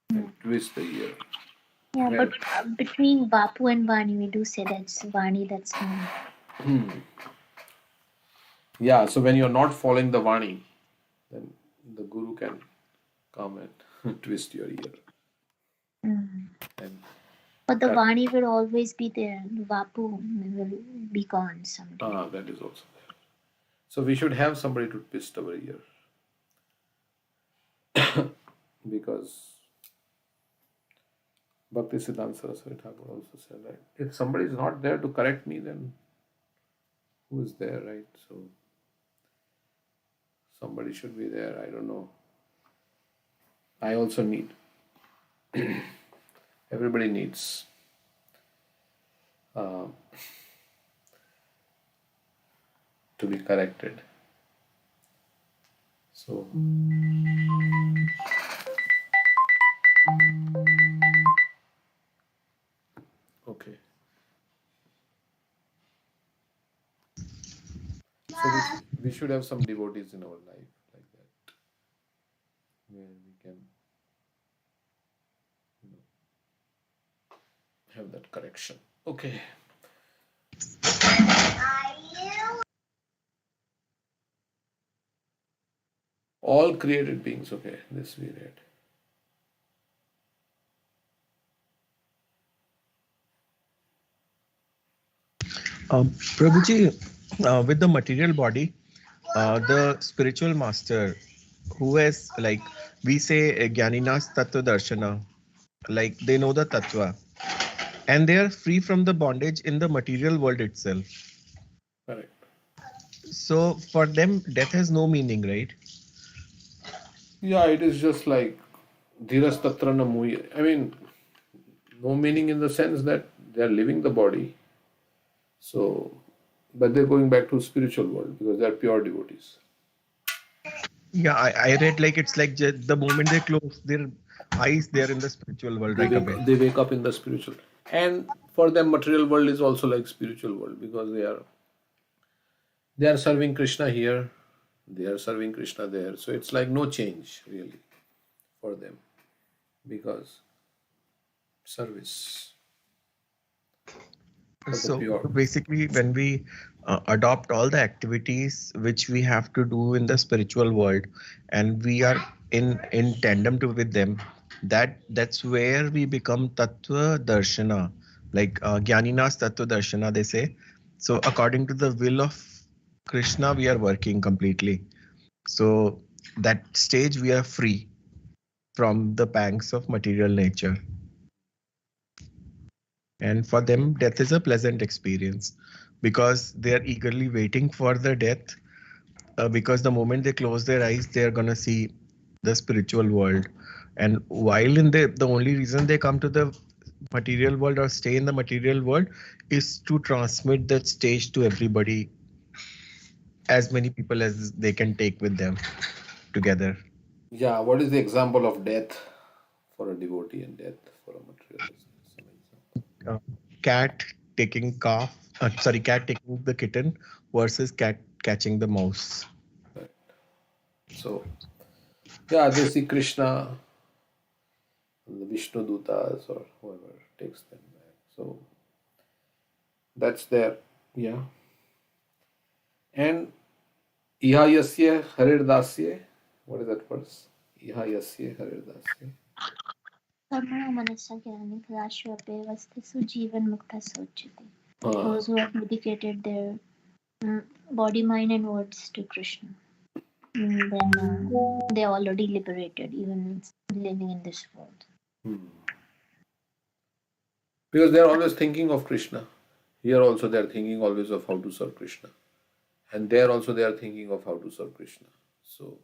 and twist the ear. Yeah, Well, but between Vapu and Vani, we do say that's Vani, that's known. yeah, so when you're not following the Vani, then the guru can come and twist your ear. And But the Vani will always be there. Vapu will be gone someday. That is also there. So we should have somebody to twist our ear. Because Bhakti Siddhanta Saraswati Thakur also said, right? If somebody is not there to correct me, then who is there, right? So somebody should be there. I don't know. I also need. Everybody needs. To be corrected. So. Okay. So we should have some devotees in our life like that, where we can, have that correction. Okay. All created beings. Okay, this we read. Prabhuji, with the material body, the spiritual master who has, like we say, Jnaninas Tattva Darshana, like they know the Tattva and they are free from the bondage in the material world itself. Correct. So for them, death has no meaning, right? Yeah, it is just like Dhiras Tatra na Muhi. I mean, no meaning in the sense that they are leaving the body. So, but they're going back to spiritual world because they are pure devotees. Yeah, I read like it's like the moment they close their eyes, they're in the spiritual world right away. They wake up in the spiritual. And for them, material world is also like spiritual world, because they are serving Krishna here, they are serving Krishna there. So it's like no change really for them, because service for the So pure. basically, when we adopt all the activities which we have to do in the spiritual world, and we are in tandem to with them, that's where we become Tattva Darshana, like Jnaninas Tattva Darshana, they say. So according to the will of Krishna, we are working completely. So that stage we are free from the pangs of material nature. And for them, death is a pleasant experience because they are eagerly waiting for the death. Because the moment they close their eyes, they are gonna see the spiritual world. And while in the only reason they come to the material world or stay in the material world is to transmit that stage to everybody, as many people as they can take with them together. Yeah, what is the example of death for a devotee and death for a materialist? Some example. Uh, cat taking cat taking the kitten versus cat catching the mouse. Right. So yeah, they see Krishna, the Vishnu Dutas or whoever takes them back. So that's there. Yeah. And Iha Yasya Harirdasya. What is that verse? Iha Yasya Harirdasya. Karma manasa gyani prashvape jivan mukta sochati. Ah, Those who have dedicated their body, mind, and words to Krishna, then they are already liberated, even living in this world. because they are always thinking of Krishna. Here also they are thinking always of how to serve Krishna. And there also they are thinking of how to serve Krishna. So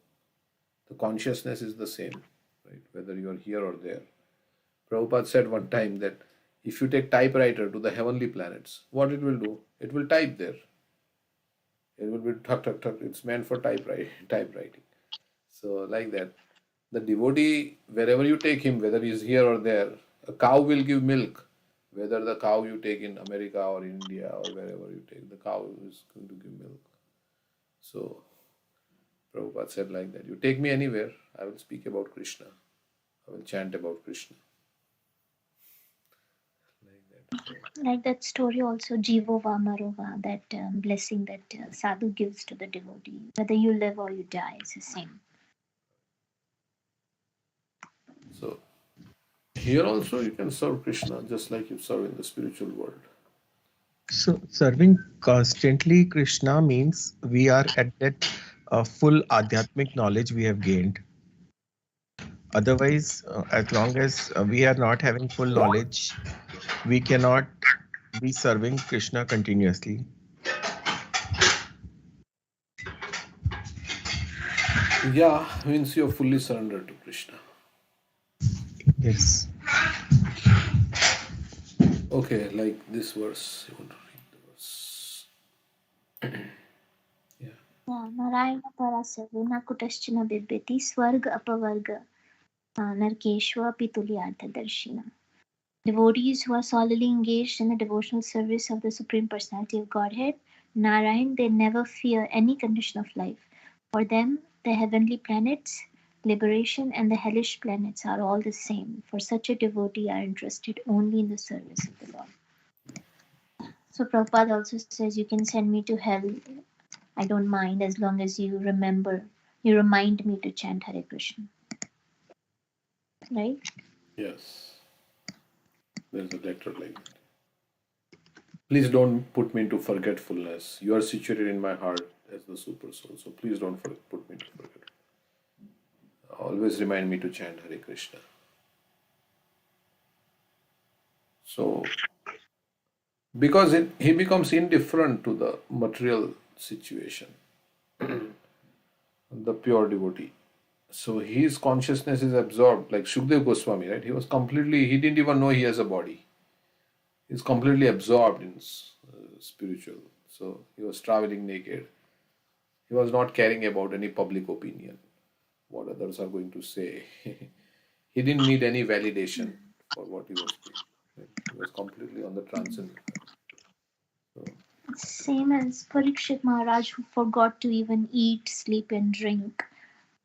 the consciousness is the same, right? Whether you are here or there. Prabhupada said one time that if you take typewriter to the heavenly planets, what it will do? It will type there. It will be tuck tuck tuck. It's meant for typewriting. So like that, the devotee, wherever you take him, whether he's here or there, a cow will give milk. Whether the cow you take in America or India or wherever you take, the cow is going to give milk. So Prabhupada said like that. You take me anywhere, I will speak about Krishna. I will chant about Krishna. Like that. Like that story also, Jivo Vamarova, that blessing that sadhu gives to the devotee. Whether you live or you die, it's the same. So here also you can serve Krishna just like you serve in the spiritual world. So serving constantly Krishna means we are at that full adhyatmic knowledge we have gained. Otherwise, as long as we are not having full knowledge, we cannot be serving Krishna continuously. Yeah, means you're fully surrendered to Krishna. Yes. Okay, like this verse. You want to read the verse? Yeah. Narayana Parasavina Kutaschina Bibbiti Swarga Apavarga Narkeshwa Pitulyartha Darshina. Devotees who are solidly engaged in the devotional service of the Supreme Personality of Godhead, Narayan, they never fear any condition of life. For them, the heavenly planets, liberation, and the hellish planets are all the same. For such a devotee are interested only in the service of the Lord. So Prabhupada also says, you can send me to hell. I don't mind as long as you remind me to chant Hare Krishna. Right? Yes. There's a letter like that. Please don't put me into forgetfulness. You are situated in my heart as the super soul. So please don't put me into forgetfulness. Always remind me to chant Hare Krishna. So, because he becomes indifferent to the material situation, the pure devotee. So his consciousness is absorbed, like Shukdev Goswami, right? He didn't even know he has a body. He's completely absorbed in spiritual. So he was traveling naked. He was not caring about any public opinion, what others are going to say. He didn't need any validation for what he was doing. He was completely on the transcendent. So, Same as Parikshit Maharaj, who forgot to even eat, sleep, and drink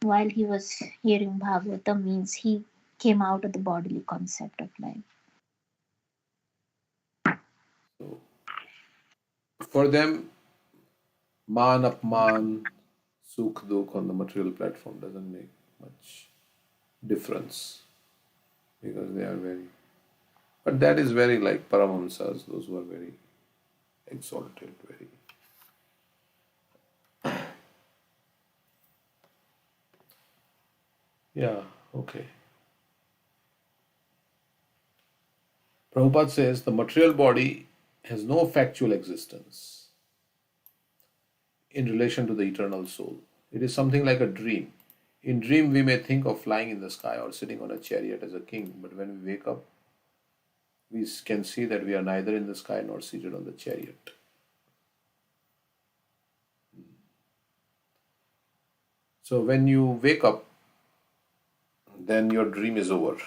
while he was hearing Bhagavatam, means he came out of the bodily concept of life. so for them, man apman, sukh dukh on the material platform doesn't make much difference because they are very. But that is very like Paramahamsas, those who are very exalted, very. Yeah, okay. Prabhupada says the material body has no factual existence in relation to the eternal soul. It is something like a dream. In dream, we may think of flying in the sky or sitting on a chariot as a king, but when we wake up, we can see that we are neither in the sky nor seated on the chariot. So when you wake up, then your dream is over.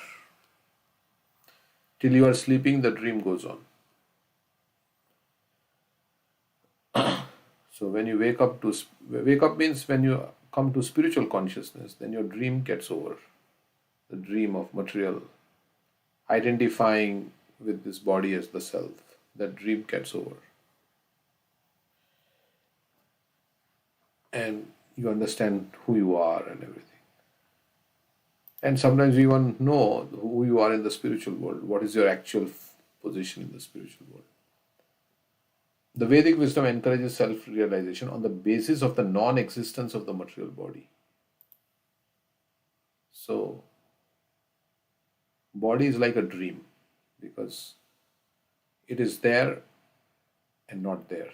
Till you are sleeping, the dream goes on. So when you wake up means when you come to spiritual consciousness, then your dream gets over. The dream of material, identifying with this body as the self, that dream gets over. And you understand who you are and everything. And sometimes you even know who you are in the spiritual world, what is your actual position in the spiritual world. The Vedic wisdom encourages self-realization on the basis of the non-existence of the material body. So, body is like a dream because it is there and not there.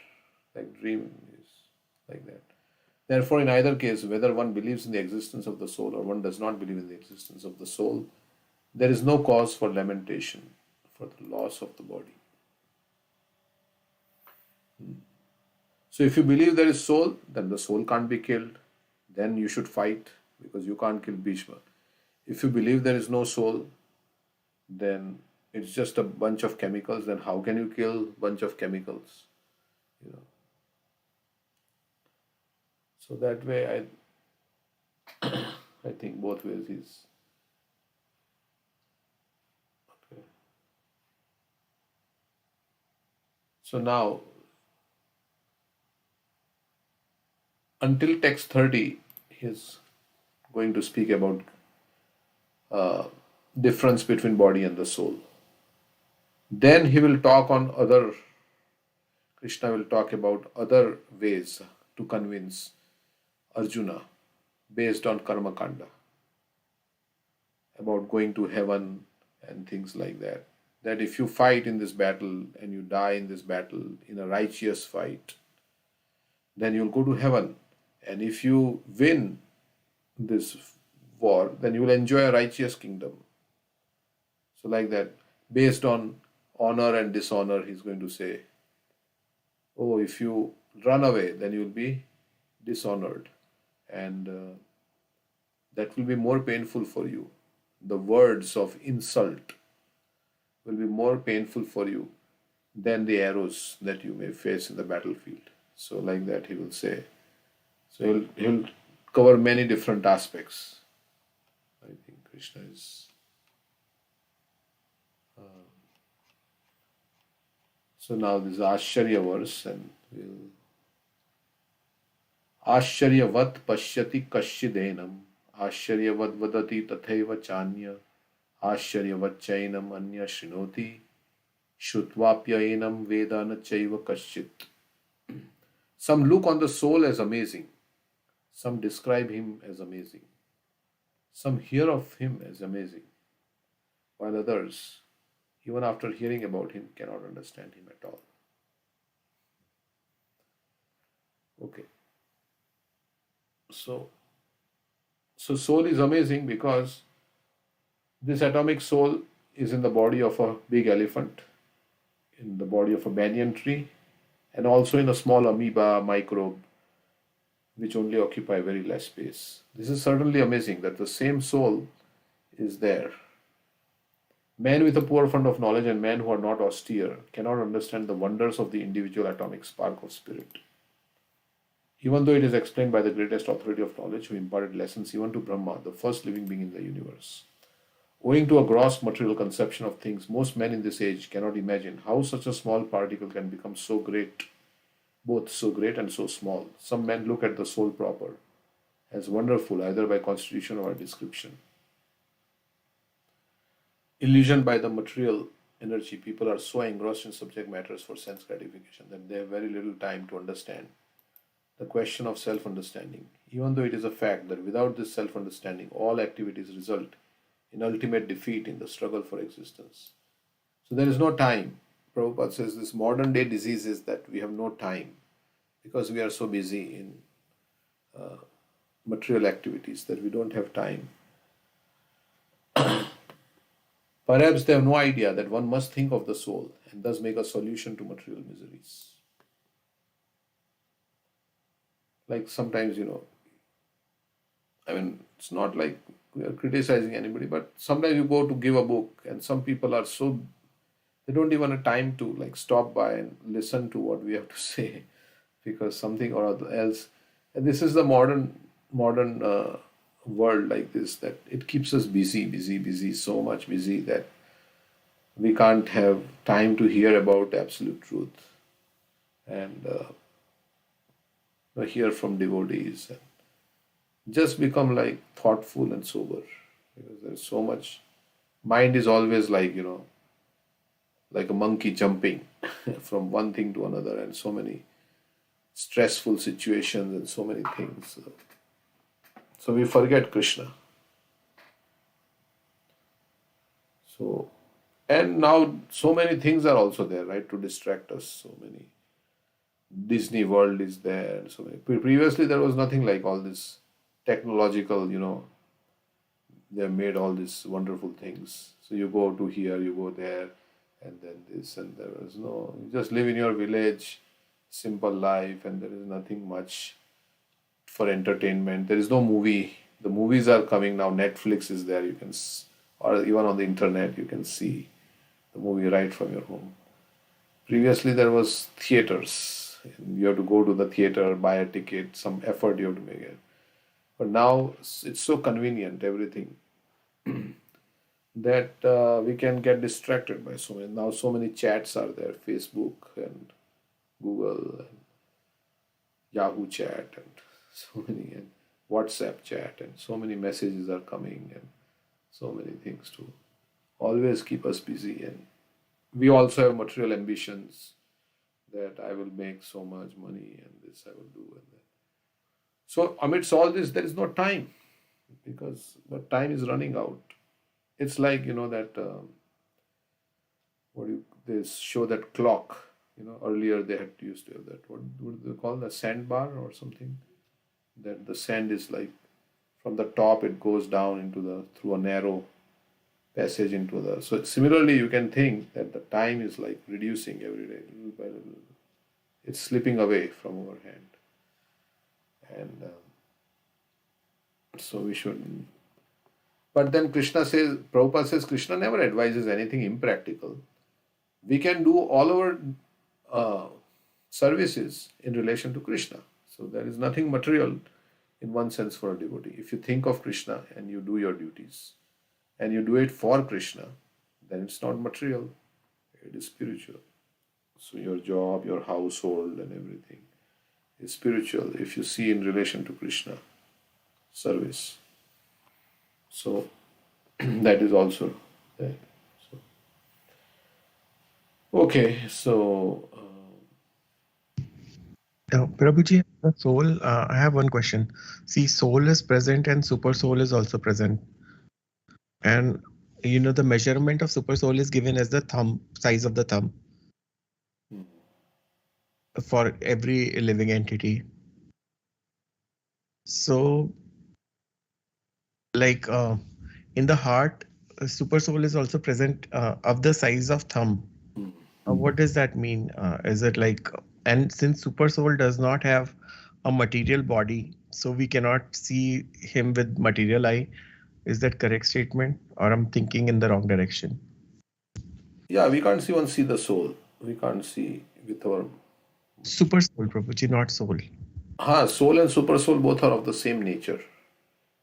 Like dream is like that. Therefore, in either case, whether one believes in the existence of the soul or one does not believe in the existence of the soul, there is no cause for lamentation for the loss of the body. So if you believe there is soul, then the soul can't be killed. Then you should fight because you can't kill Bhishma. If you believe there is no soul, then it's just a bunch of chemicals. Then how can you kill a bunch of chemicals? You know. So that way, I think both ways is okay. So now, until text 30, he's going to speak about difference between body and the soul. Then he will talk on other, Krishna will talk about other ways to convince Arjuna based on karma kanda, about going to heaven and things like that. That if you fight in this battle and you die in this battle in a righteous fight, then you'll go to heaven. And if you win this war, then you will enjoy a righteous kingdom. So like that, based on honor and dishonor, he's going to say, oh, if you run away, then you'll be dishonored. And that will be more painful for you. The words of insult will be more painful for you than the arrows that you may face in the battlefield. So like that he will say. So he'll cover many different aspects. I think Krishna is. So now this is Ashcharya verse, and we'll. Ashcharyavat pashyati kashyidenam, Ashcharyavat vadati tathaiva chanya, Ashcharyavat chainam anya shrinoti, Shutvapyaenam vedana chaiva kasyit. Some look on the soul as amazing. Some describe him as amazing. Some hear of him as amazing. While others, even after hearing about him, cannot understand him at all. Okay. So soul is amazing because this atomic soul is in the body of a big elephant, in the body of a banyan tree, and also in a small amoeba microbe, which only occupy very less space. This is certainly amazing that the same soul is there Men with a poor fund of knowledge and men who are not austere cannot understand the wonders of the individual atomic spark of spirit. Even though it is explained by the greatest authority of knowledge who imparted lessons even to Brahma, the first living being in the universe. Owing to a gross material conception of things, most men in this age cannot imagine how such a small particle can become so great, both so great and so small. Some men look at the soul proper as wonderful either by constitution or description. Illusioned by the material energy, people are so engrossed in subject matters for sense gratification that they have very little time to understand the question of self understanding, even though it is a fact that without this self understanding, all activities result in ultimate defeat in the struggle for existence. So there is no time. Prabhupada says this modern day disease is that we have no time because we are so busy in material activities that we don't have time. Perhaps they have no idea that one must think of the soul and thus make a solution to material miseries. Like sometimes, I mean, it's not like we are criticizing anybody, but sometimes you go to give a book and some people are so, they don't even have time to like stop by and listen to what we have to say because something or other else. And this is the modern world like this, that it keeps us busy, so much busy that we can't have time to hear about absolute truth and hear from devotees and just become like thoughtful and sober because there's so much. Mind is always like, like a monkey jumping from one thing to another, and so many stressful situations and so many things. So we forget Krishna. So, and now so many things are also there, right, to distract us. So many. Disney World is there. So many. Previously, there was nothing like all this technological, they have made all these wonderful things. So you go to here, you go there, and then this, and there was no, you just live in your village, simple life, and there is nothing much for entertainment. There is no movie. The movies are coming now. Netflix is there. You can, or even on the internet, you can see the movie right from your home. Previously, there was theaters. You have to go to the theater, buy a ticket, some effort you have to make it. But now it's so convenient, everything, that we can get distracted by so many. Now so many chats are there, Facebook and Google and Yahoo chat and so many, and WhatsApp chat, and so many messages are coming and so many things to always keep us busy. And we also have material ambitions that I will make so much money and this I will do and that. So amidst all this, there is no time because the time is running out. It's like, that they show that clock. Earlier they had used to have that. What would they call the sandbar or something? That the sand is like from the top it goes down into through a narrow passage into the. So similarly, you can think that the time is like reducing every day, little by little. It's slipping away from our hand, and so we should. But then Prabhupada says, Krishna never advises anything impractical. We can do all our services in relation to Krishna. So there is nothing material in one sense for a devotee. If you think of Krishna and you do your duties and you do it for Krishna, then it's not material, it is spiritual. So your job, your household and everything is spiritual if you see in relation to Krishna service. So that is also there. So, okay, so Prabhuji, the soul, I have one question. See, soul is present and super soul is also present. And the measurement of super soul is given as the thumb, size of the thumb for every living entity. So, like in the heart, super soul is also present of the size of thumb. What does that mean? Is it like, and since super soul does not have a material body, so we cannot see him with material eye. Is that correct statement, or I'm thinking in the wrong direction? Yeah, we can't even see the soul. We can't see with our Super soul, Prabhuji, not soul. soul and super soul both are of the same nature.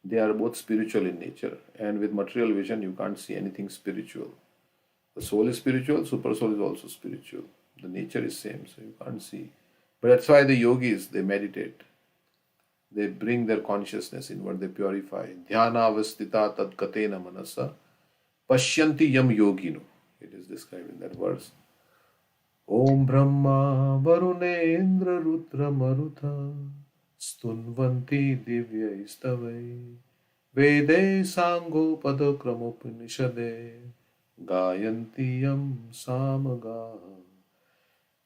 They are both spiritual in nature, and with material vision, you can't see anything spiritual. The soul is spiritual, super soul is also spiritual. The nature is same, so you can't see. But that's why the yogis they meditate. They bring their consciousness inward, they purify. Dhyana avastita tad katena manasa pashyanti yam yogino. It is described in that verse. Om Brahma Varunendra Rudra Marutha Stunvanti Divya Istavai Vede Sango Padakramopanishade Gayanti Yam Samaga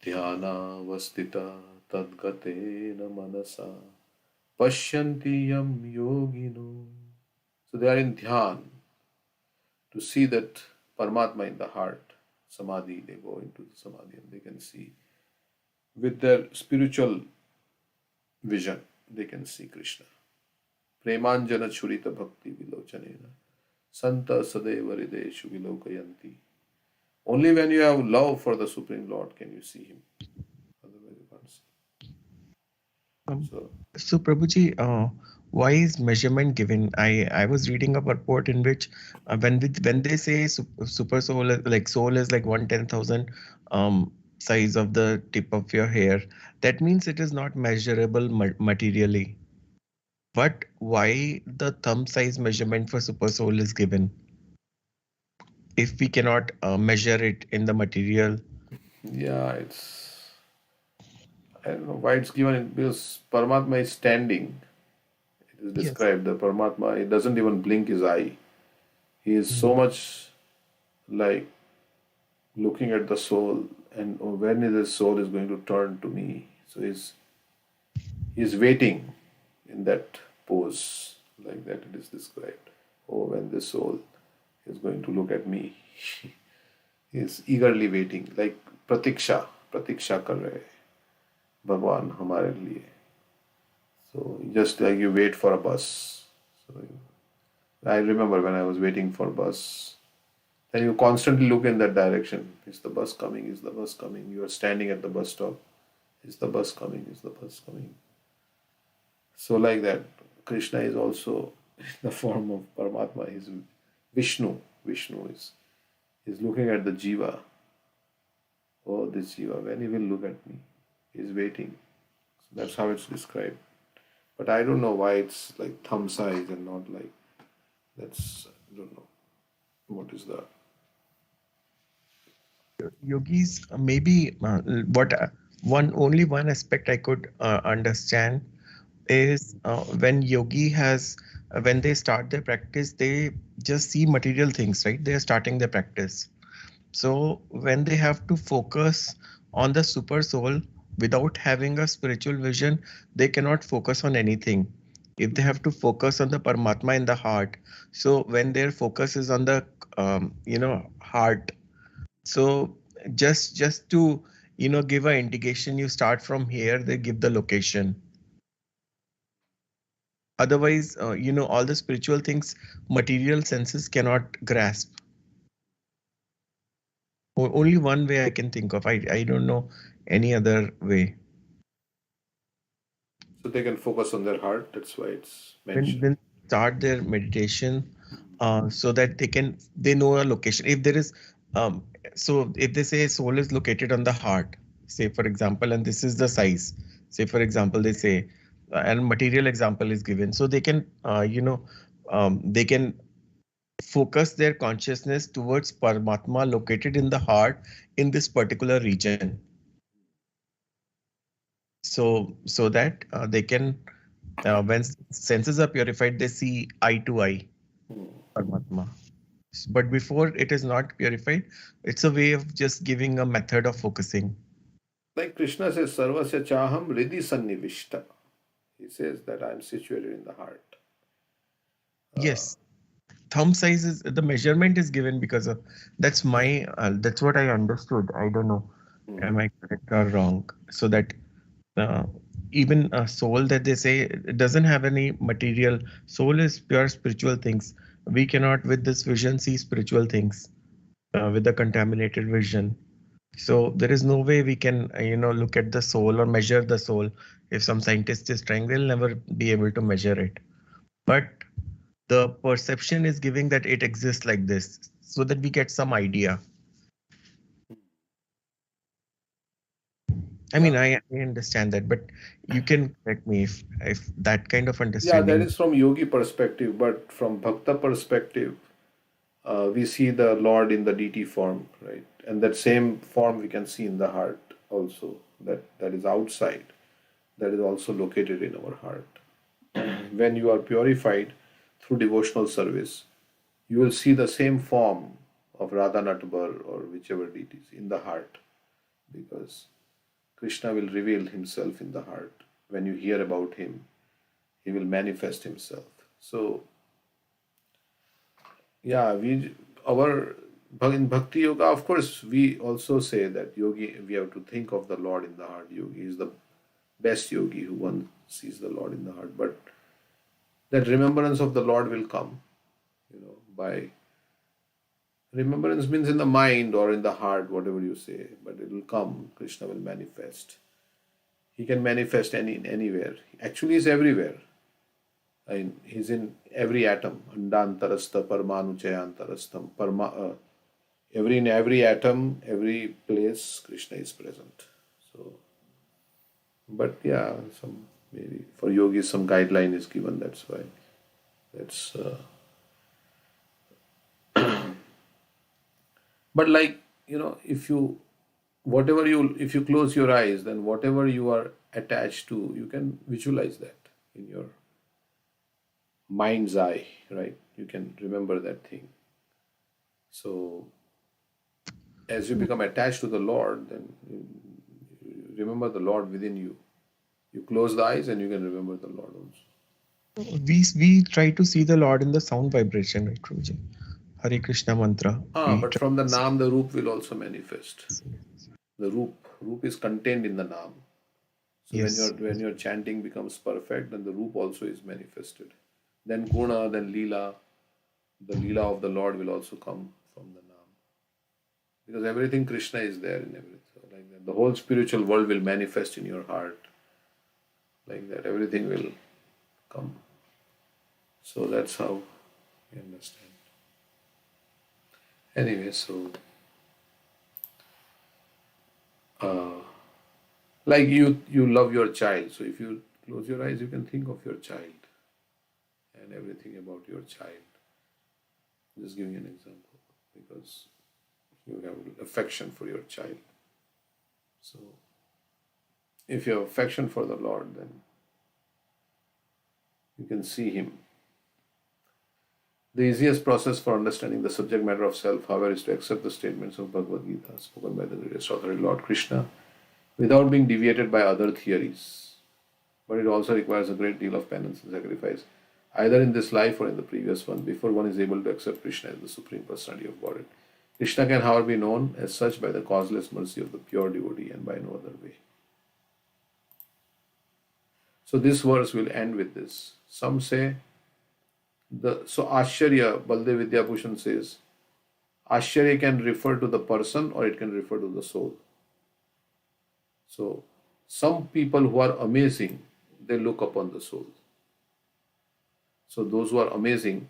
Dhyana Vastita Tadgatena Manasa Pashyanti Yam Yogino. So they are in dhyan to see that Paramatma in the heart. Samadhi, they go into the Samadhi and they can see with their spiritual vision, they can see Krishna. Premanjana Churita Bhakti Vilochanena Santa Sadeva Hrideshu Vilokayanti. Only when you have love for the Supreme Lord can you see Him. Otherwise, you can't see. Um, So, so Prabhuji, why is measurement given? I was reading a purport in which when they say super soul like soul is like 1/10,000 size of the tip of your hair, that means it is not measurable materially. But why the thumb size measurement for super soul is given if we cannot measure it in the material? yeah, I don't know why it's given because Paramatma is standing. It is Yes. described the Paramatma, he doesn't even blink his eye. He is so much like looking at the soul and when the soul is going to turn to me. So he's waiting in that pose, like that it is described. Oh, when the soul is going to look at me, he is eagerly waiting, like pratiksha kar rahe hai, भगवान हमारे लिए. So just like you wait for a bus. So I remember when I was waiting for bus, then you constantly look in that direction. Is the bus coming? Is the bus coming? You are standing at the bus stop. Is the bus coming? Is the bus coming? So like that, Krishna is also in the form of Paramatma. He's Vishnu. Vishnu is looking at the jiva. Oh, this jiva, when he will look at me? He's waiting. So that's how it's described. But I don't know why it's like thumb size and not like that's I don't know what is that. Yogis, maybe what one only one aspect I could understand is when yogi has when they start their practice, they just see material things, right? They are starting their practice. So when they have to focus on the super soul without having a spiritual vision, they cannot focus on anything. If they have to focus on the Paramatma in the heart, so when their focus is on the heart, so just to give an indication, you start from here, they give the location. Otherwise, all the spiritual things, material senses cannot grasp. Only one way I can think of. I don't know any other way. So they can focus on their heart. That's why it's When mentioned. when start their meditation, so that they know a location. If there is, so if they say soul is located on the heart, say for example, and this is the size. Say for example, they say, and material example is given, so they can, they can focus their consciousness towards Paramatma located in the heart in this particular region. So that they can, when senses are purified, they see eye to eye Paramatma. But before it is not purified, it's a way of just giving a method of focusing. Like Krishna says, Sarvasya Chaham Ridhi Sannivishta. He says that I am situated in the heart. Yes, thumb size is the measurement is given because of that's what I understood. I don't know, am I correct or wrong? So that uh, even a soul that they say it doesn't have any material, soul is pure spiritual things. We cannot with this vision see spiritual things. with the contaminated vision. So there is no way we can, look at the soul or measure the soul. If some scientist is trying, they'll never be able to measure it. But the perception is giving that it exists like this, so that we get some idea. I mean, Yeah. I understand that, but you can correct me if that kind of Yeah, that understanding. is from yogi perspective, but from bhakta perspective, we see the Lord in the deity form, right? And that same form we can see in the heart also. That is outside. That is also located in our heart. When you are purified through devotional service, you will see the same form of Radha Natbar or whichever deities in the heart, because Krishna will reveal himself in the heart. When you hear about him, he will manifest himself. So yeah, our in bhakti yoga, of course, we also say that yogi, we have to think of the Lord in the heart. Yogi is the best yogi who one sees the Lord in the heart. But that remembrance of the Lord will come, by remembrance means in the mind or in the heart, whatever you say, but it will come. Krishna will manifest. He can manifest anywhere. Actually, he's everywhere. I mean, he's in every atom. Andantarastha parmanu chayantarastham. In every atom, every place, Krishna is present. So, but yeah, some maybe for yogis some guideline is given. That's why. That's. But like if you if you close your eyes, then whatever you are attached to, you can visualize that in your mind's eye, right? You can remember that thing. So as you become attached to the Lord, then you remember the Lord within you. You close the eyes and you can remember the Lord also. We try to see the Lord in the sound vibration, right, Guruji? Hare Krishna mantra. We But try from the to see. Naam, the Roop will also manifest. The Roop is contained in the Naam. So when Yes. your chanting becomes perfect, then the Roop also is manifested. Then Guna, then Leela, the Leela of the Lord will also come from the Naam. Because everything Krishna is there in everything. So like that. The whole spiritual world will manifest in your heart. Like that. Everything will come. So that's how you understand. Anyway, so uh, like you love your child. So if you close your eyes, you can think of your child and everything about your child. Just giving an example, because you have affection for your child. So if you have affection for the Lord, then you can see him. The easiest process for understanding the subject matter of self, however, is to accept the statements of Bhagavad Gita spoken by the greatest authority, Lord Krishna, without being deviated by other theories. But it also requires a great deal of penance and sacrifice, either in this life or in the previous one, before one is able to accept Krishna as the Supreme Personality of Godhead. Krishna can, however, be known as such by the causeless mercy of the pure devotee and by no other way. So this verse will end with this. Some say so Ashcharya, Baldev Vidyabhushan says, Ashcharya can refer to the person or it can refer to the soul. So some people who are amazing, they look upon the soul. So those who are amazing,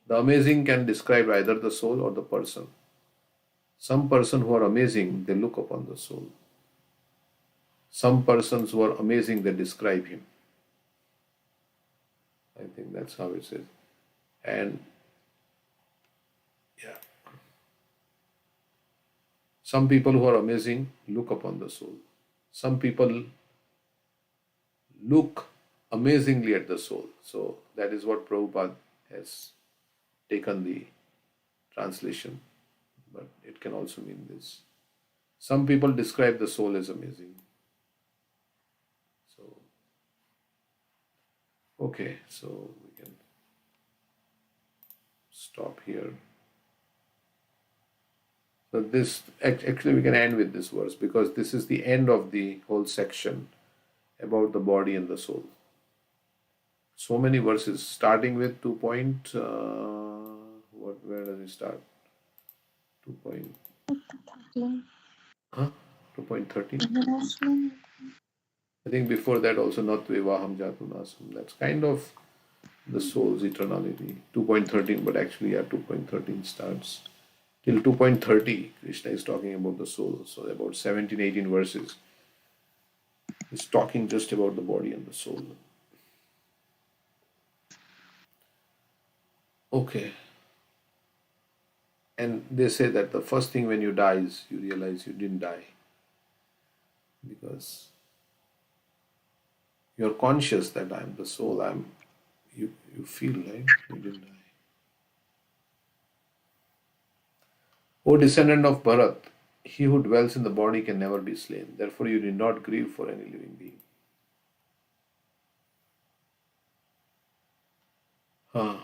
the amazing can describe either the soul or the person. Some person who are amazing, they look upon the soul. Some persons who are amazing, they describe him. I think that's how it says. And yeah, some people who are amazing look upon the soul. Some people look amazingly at the soul. So that is what Prabhupada has taken the translation, but it can also mean this. Some people describe the soul as amazing. So, okay, so we can stop here. So this actually we can end with this verse, because this is the end of the whole section about the body and the soul. So many verses, starting with 2 point. Where does it start? 13. 2.13. I think before that also not vivaham jatunasam. That's kind of the soul's eternality. 2.13, but actually, yeah, 2.13 starts. Till 2.30, Krishna is talking about the soul. So about 17, 18 verses is talking just about the body and the soul. Okay. And they say that the first thing when you die is you realize you didn't die. Because you're conscious that I'm the soul. You feel, right? You didn't die. O descendant of Bharat, he who dwells in the body can never be slain. Therefore, you need not grieve for any living being. Huh.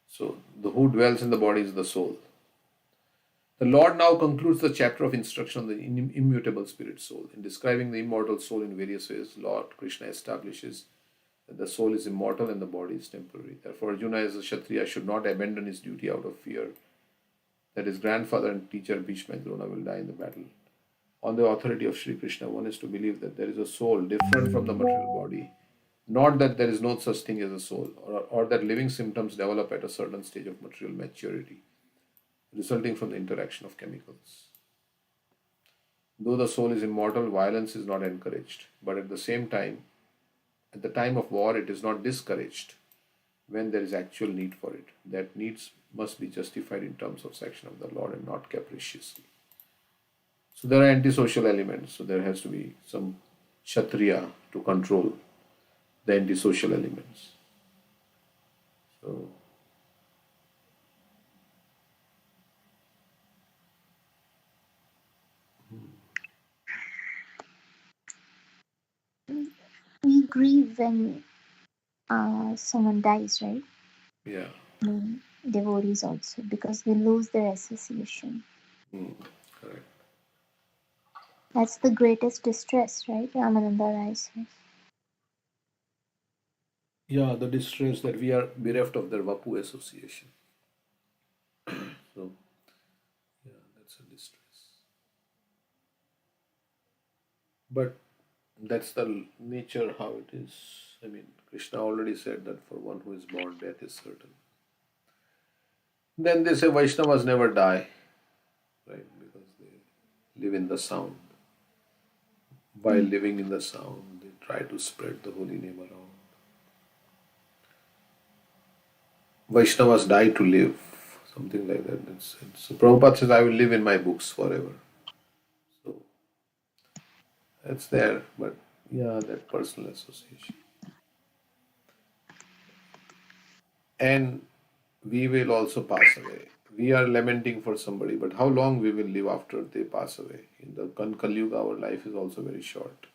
So, the who dwells in the body is the soul. The Lord now concludes the chapter of instruction on the immutable spirit soul. In describing the immortal soul in various ways, Lord Krishna establishes that the soul is immortal and the body is temporary. Therefore, Arjuna as a Kshatriya should not abandon his duty out of fear that his grandfather and teacher Bhishma and Drona will die in the battle. On the authority of Sri Krishna, one is to believe that there is a soul different from the material body, not that there is no such thing as a soul, or that living symptoms develop at a certain stage of material maturity, resulting from the interaction of chemicals. Though the soul is immortal, violence is not encouraged, but at the same time, at the time of war, it is not discouraged when there is actual need for it. That needs must be justified in terms of sanction of the Lord and not capriciously. So there are antisocial elements. So there has to be some Kshatriya to control the antisocial elements. So We grieve when someone dies, right? yeah, Devotees also, because we lose their association. correct. That's the greatest distress, right? Ramananda Rai says. Yeah, the distress that we are bereft of their Vapu association. So yeah, that's a distress. But that's the nature how it is. I mean, Krishna already said that for one who is born, death is certain. Then they say Vaishnavas never die, right? Because they live in the sound. By living in the sound, they try to spread the holy name around. Vaishnavas die to live, something like that. So Prabhupada says, I will live in my books forever. So that's there, but yeah, that personal association. And we will also pass away. We are lamenting for somebody, but how long we will live after they pass away? In the Kali Yuga, our life is also very short.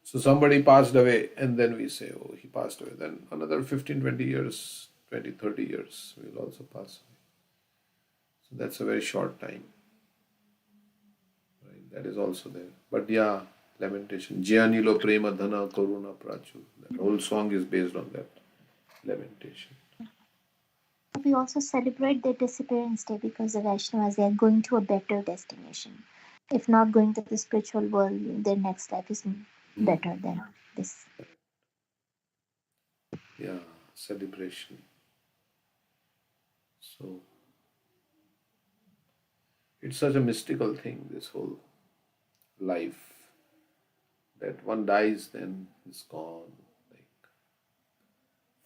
So somebody passed away, and then we say, oh, he passed away. Then another 15, 20 years, 20, 30 years will also pass away. So that's a very short time. Right? That is also there. But yeah, lamentation. Jyanilo Prema Dhana Karuna Prachu. That whole song is based on that lamentation. We also celebrate their disappearance day because the Vaishnavas, they are going to a better destination. If not going to the spiritual world, their next life is better than this. Yeah, celebration. So it's such a mystical thing, this whole life, that one dies, then it's gone, like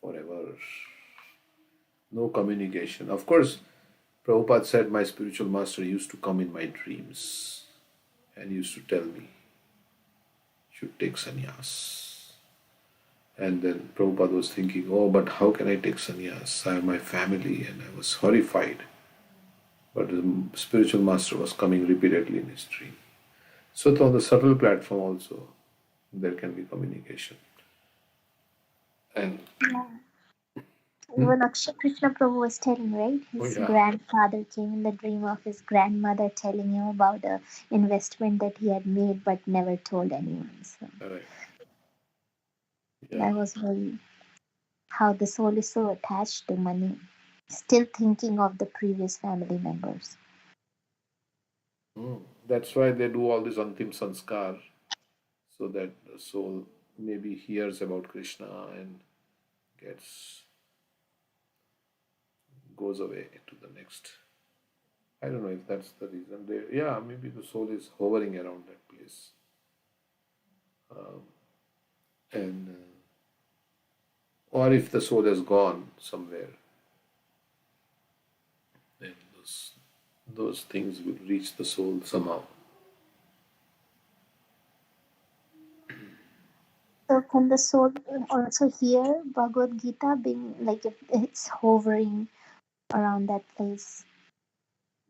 forever. No communication. Of course, Prabhupada said my spiritual master used to come in my dreams and used to tell me, you should take sannyas. And then Prabhupada was thinking, oh, but how can I take sannyas? I have my family, and I was horrified. But the spiritual master was coming repeatedly in his dream. So on the subtle platform also, there can be communication. And Even Akshay Krishna Prabhu was telling, right? His grandfather came in the dream of his grandmother telling him about the investment that he had made but never told anyone. So that was very how the soul is so attached to money. still thinking of the previous family members. That's why they do all this antim sanskar, so that the soul maybe hears about Krishna and gets goes away to the next. I don't know if that's the reason. Yeah, maybe the soul is hovering around that place, and or if the soul has gone somewhere, then those things will reach the soul somehow. So can the soul also hear Bhagavad Gita being like if it's hovering around that place?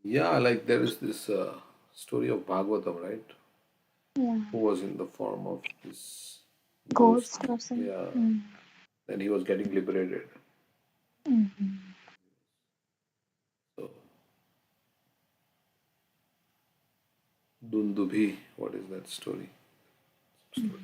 Yeah, like there is this story of Bhagavatam, right? Yeah. Who was in the form of this ghost. Ghost or something. Yeah, then he was getting liberated. Mm-hmm. So, Dundubhi, what is that story? Story.